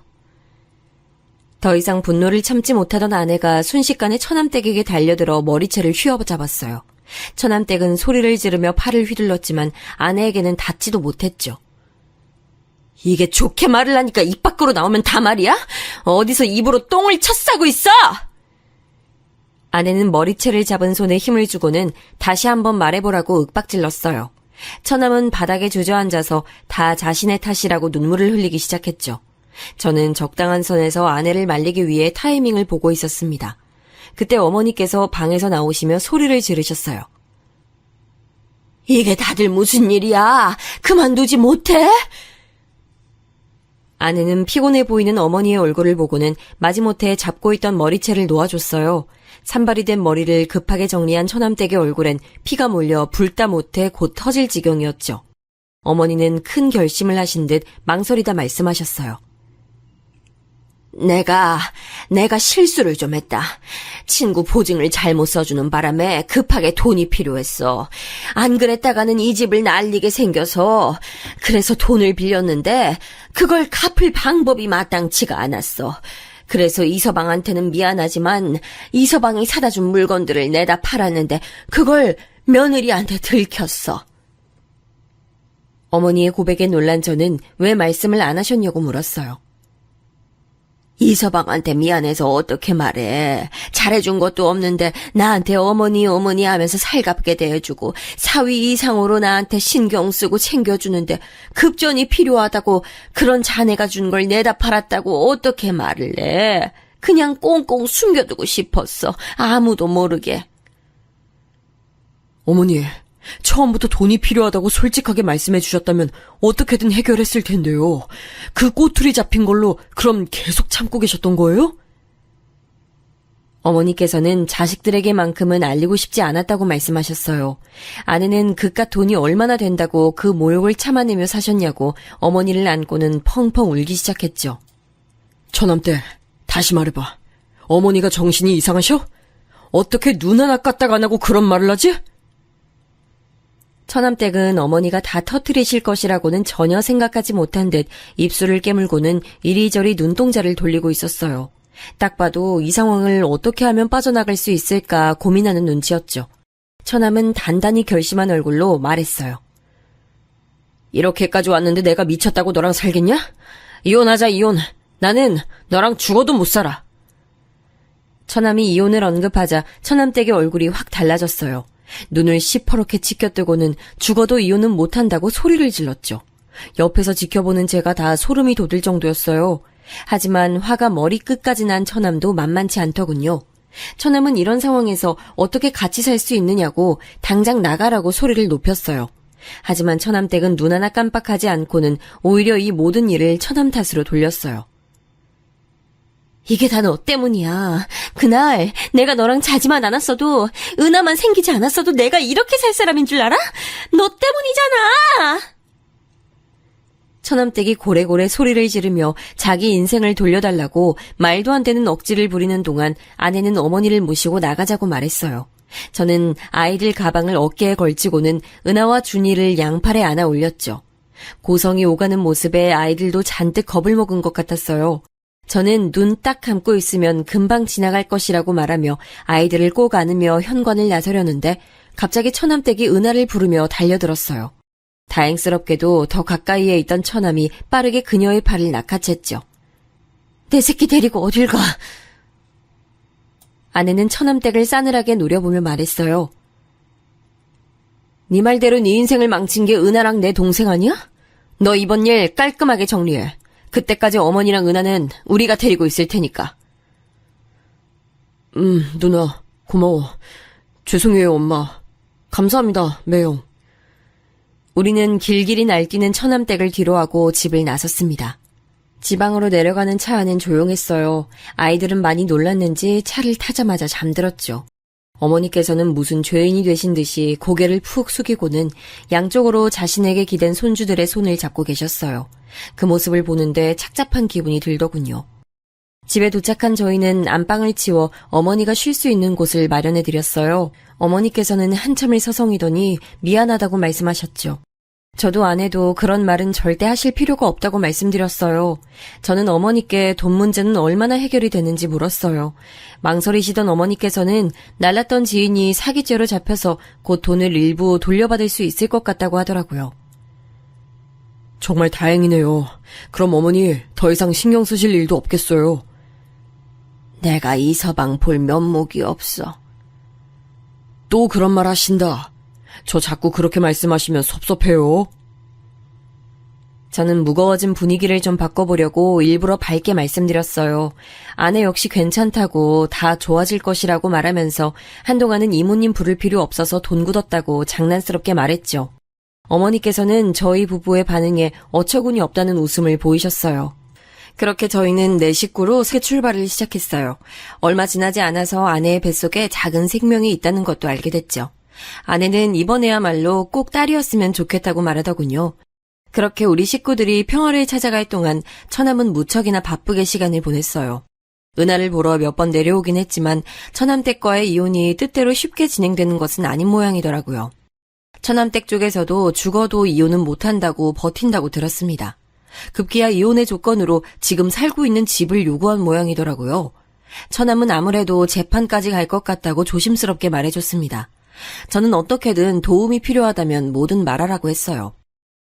더 이상 분노를 참지 못하던 아내가 순식간에 처남댁에게 달려들어 머리채를 휘어잡았어요. 처남댁은 소리를 지르며 팔을 휘둘렀지만 아내에게는 닿지도 못했죠. 이게 좋게 말을 하니까 입 밖으로 나오면 다 말이야? 어디서 입으로 똥을 쳐싸고 있어! 아내는 머리채를 잡은 손에 힘을 주고는 다시 한번 말해보라고 윽박질렀어요. 처남은 바닥에 주저앉아서 다 자신의 탓이라고 눈물을 흘리기 시작했죠. 저는 적당한 선에서 아내를 말리기 위해 타이밍을 보고 있었습니다. 그때 어머니께서 방에서 나오시며 소리를 지르셨어요. 이게 다들 무슨 일이야? 그만두지 못해? 아내는 피곤해 보이는 어머니의 얼굴을 보고는 마지못해 잡고 있던 머리채를 놓아줬어요. 산발이 된 머리를 급하게 정리한 처남댁의 얼굴엔 피가 몰려 불다 못해 곧 터질 지경이었죠. 어머니는 큰 결심을 하신 듯 망설이다 말씀하셨어요. 내가 실수를 좀 했다. 친구 보증을 잘못 써주는 바람에 급하게 돈이 필요했어. 안 그랬다가는 이 집을 날리게 생겨서 그래서 돈을 빌렸는데 그걸 갚을 방법이 마땅치가 않았어. 그래서 이서방한테는 미안하지만 이서방이 사다 준 물건들을 내다 팔았는데 그걸 며느리한테 들켰어. 어머니의 고백에 놀란 저는 왜 말씀을 안 하셨냐고 물었어요. 이서방한테 미안해서 어떻게 말해. 잘해준 것도 없는데 나한테 어머니 하면서 살갑게 대해주고 사위 이상으로 나한테 신경 쓰고 챙겨주는데 급전이 필요하다고 그런 자네가 준 걸 내다 팔았다고 어떻게 말을 해. 그냥 꽁꽁 숨겨두고 싶었어. 아무도 모르게. 어머니, 처음부터 돈이 필요하다고 솔직하게 말씀해 주셨다면 어떻게든 해결했을 텐데요. 그 꼬투리 잡힌 걸로 그럼 계속 참고 계셨던 거예요? 어머니께서는 자식들에게만큼은 알리고 싶지 않았다고 말씀하셨어요. 아내는 그깟 돈이 얼마나 된다고 그 모욕을 참아내며 사셨냐고 어머니를 안고는 펑펑 울기 시작했죠. 처남댁, 다시 말해봐. 어머니가 정신이 이상하셔? 어떻게 눈 하나 까딱 안 하고 그런 말을 하지? 처남댁은 어머니가 다 터뜨리실 것이라고는 전혀 생각하지 못한 듯 입술을 깨물고는 이리저리 눈동자를 돌리고 있었어요. 딱 봐도 이 상황을 어떻게 하면 빠져나갈 수 있을까 고민하는 눈치였죠. 처남은 단단히 결심한 얼굴로 말했어요. 이렇게까지 왔는데 내가 미쳤다고 너랑 살겠냐? 이혼하자, 이혼. 나는 너랑 죽어도 못 살아. 처남이 이혼을 언급하자 처남댁의 얼굴이 확 달라졌어요. 눈을 시퍼렇게 치켜뜨고는 죽어도 이혼은 못한다고 소리를 질렀죠. 옆에서 지켜보는 제가 다 소름이 돋을 정도였어요. 하지만 화가 머리끝까지 난 처남도 만만치 않더군요. 처남은 이런 상황에서 어떻게 같이 살 수 있느냐고 당장 나가라고 소리를 높였어요. 하지만 처남댁은 눈 하나 깜빡하지 않고는 오히려 이 모든 일을 처남 탓으로 돌렸어요. 이게 다 너 때문이야. 그날 내가 너랑 자지만 않았어도 은하만 생기지 않았어도 내가 이렇게 살 사람인 줄 알아? 너 때문이잖아. 처남댁이 고래고래 소리를 지르며 자기 인생을 돌려달라고 말도 안 되는 억지를 부리는 동안 아내는 어머니를 모시고 나가자고 말했어요. 저는 아이들 가방을 어깨에 걸치고는 은하와 준이를 양팔에 안아 올렸죠. 고성이 오가는 모습에 아이들도 잔뜩 겁을 먹은 것 같았어요. 저는 눈 딱 감고 있으면 금방 지나갈 것이라고 말하며 아이들을 꼭 안으며 현관을 나서려는데 갑자기 처남댁이 은하를 부르며 달려들었어요. 다행스럽게도 더 가까이에 있던 처남이 빠르게 그녀의 팔을 낚아챘죠. 내 새끼 데리고 어딜 가? 아내는 처남댁을 싸늘하게 노려보며 말했어요. 네 말대로 네 인생을 망친 게 은하랑 내 동생 아니야? 너 이번 일 깔끔하게 정리해. 그때까지 어머니랑 은하는 우리가 데리고 있을 테니까. 누나, 고마워. 죄송해요, 엄마. 감사합니다, 매형. 우리는 길길이 날뛰는 처남댁을 뒤로하고 집을 나섰습니다. 지방으로 내려가는 차 안은 조용했어요. 아이들은 많이 놀랐는지 차를 타자마자 잠들었죠. 어머니께서는 무슨 죄인이 되신 듯이 고개를 푹 숙이고는 양쪽으로 자신에게 기댄 손주들의 손을 잡고 계셨어요. 그 모습을 보는데 착잡한 기분이 들더군요. 집에 도착한 저희는 안방을 치워 어머니가 쉴 수 있는 곳을 마련해드렸어요. 어머니께서는 한참을 서성이더니 미안하다고 말씀하셨죠. 저도 아내도 그런 말은 절대 하실 필요가 없다고 말씀드렸어요. 저는 어머니께 돈 문제는 얼마나 해결이 되는지 물었어요. 망설이시던 어머니께서는 날랐던 지인이 사기죄로 잡혀서 곧 돈을 일부 돌려받을 수 있을 것 같다고 하더라고요. 정말 다행이네요. 그럼 어머니 더 이상 신경 쓰실 일도 없겠어요. 내가 이 서방 볼 면목이 없어. 또 그런 말 하신다. 저 자꾸 그렇게 말씀하시면 섭섭해요. 저는 무거워진 분위기를 좀 바꿔보려고 일부러 밝게 말씀드렸어요. 아내 역시 괜찮다고 다 좋아질 것이라고 말하면서 한동안은 이모님 부를 필요 없어서 돈 굳었다고 장난스럽게 말했죠. 어머니께서는 저희 부부의 반응에 어처구니 없다는 웃음을 보이셨어요. 그렇게 저희는 네 식구로 새 출발을 시작했어요. 얼마 지나지 않아서 아내의 뱃속에 작은 생명이 있다는 것도 알게 됐죠. 아내는 이번에야말로 꼭 딸이었으면 좋겠다고 말하더군요. 그렇게 우리 식구들이 평화를 찾아갈 동안 처남은 무척이나 바쁘게 시간을 보냈어요. 은하를 보러 몇 번 내려오긴 했지만 처남댁과의 이혼이 뜻대로 쉽게 진행되는 것은 아닌 모양이더라고요. 처남댁 쪽에서도 죽어도 이혼은 못한다고 버틴다고 들었습니다. 급기야 이혼의 조건으로 지금 살고 있는 집을 요구한 모양이더라고요. 처남은 아무래도 재판까지 갈 것 같다고 조심스럽게 말해줬습니다. 저는 어떻게든 도움이 필요하다면 뭐든 말하라고 했어요.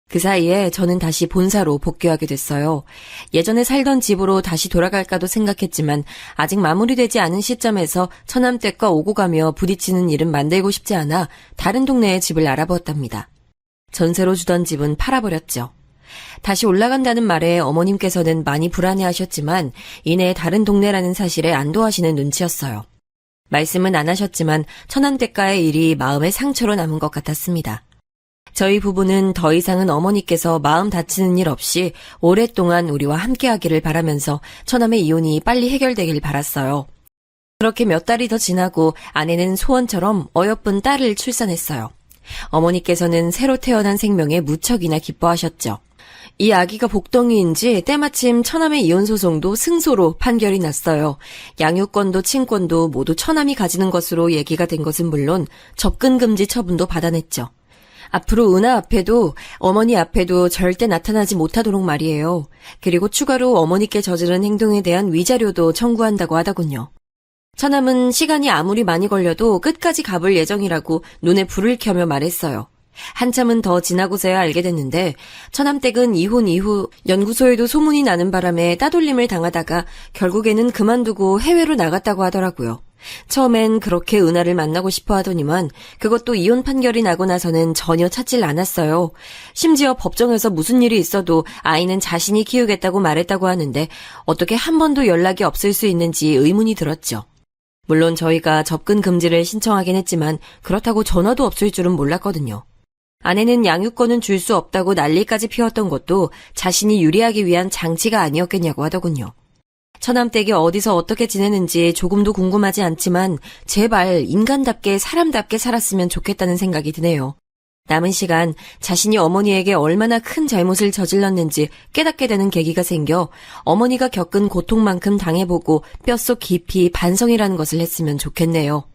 그 사이에 저는 다시 본사로 복귀하게 됐어요. 예전에 살던 집으로 다시 돌아갈까도 생각했지만 아직 마무리되지 않은 시점에서 처남댁과 오고 가며 부딪히는 일은 만들고 싶지 않아 다른 동네에 집을 알아보았답니다. 전세로 주던 집은 팔아버렸죠. 다시 올라간다는 말에 어머님께서는 많이 불안해하셨지만 이내 다른 동네라는 사실에 안도하시는 눈치였어요. 말씀은 안 하셨지만 처남댁과의 일이 마음의 상처로 남은 것 같았습니다. 저희 부부는 더 이상은 어머니께서 마음 다치는 일 없이 오랫동안 우리와 함께하기를 바라면서 처남의 이혼이 빨리 해결되길 바랐어요. 그렇게 몇 달이 더 지나고 아내는 소원처럼 어여쁜 딸을 출산했어요. 어머니께서는 새로 태어난 생명에 무척이나 기뻐하셨죠. 이 아기가 복덩이인지 때마침 처남의 이혼 소송도 승소로 판결이 났어요. 양육권도 친권도 모두 처남이 가지는 것으로 얘기가 된 것은 물론 접근 금지 처분도 받아냈죠. 앞으로 은하 앞에도 어머니 앞에도 절대 나타나지 못하도록 말이에요. 그리고 추가로 어머니께 저지른 행동에 대한 위자료도 청구한다고 하더군요. 처남은 시간이 아무리 많이 걸려도 끝까지 가볼 예정이라고 눈에 불을 켜며 말했어요. 한참은 더 지나고서야 알게 됐는데 처남댁은 이혼 이후 연구소에도 소문이 나는 바람에 따돌림을 당하다가 결국에는 그만두고 해외로 나갔다고 하더라고요. 처음엔 그렇게 은하를 만나고 싶어 하더니만 그것도 이혼 판결이 나고 나서는 전혀 찾질 않았어요. 심지어 법정에서 무슨 일이 있어도 아이는 자신이 키우겠다고 말했다고 하는데 어떻게 한 번도 연락이 없을 수 있는지 의문이 들었죠. 물론 저희가 접근 금지를 신청하긴 했지만 그렇다고 전화도 없을 줄은 몰랐거든요. 아내는 양육권은 줄 수 없다고 난리까지 피웠던 것도 자신이 유리하기 위한 장치가 아니었겠냐고 하더군요. 처남댁이 어디서 어떻게 지내는지 조금도 궁금하지 않지만 제발 인간답게 사람답게 살았으면 좋겠다는 생각이 드네요. 남은 시간 자신이 어머니에게 얼마나 큰 잘못을 저질렀는지 깨닫게 되는 계기가 생겨 어머니가 겪은 고통만큼 당해보고 뼛속 깊이 반성이라는 것을 했으면 좋겠네요.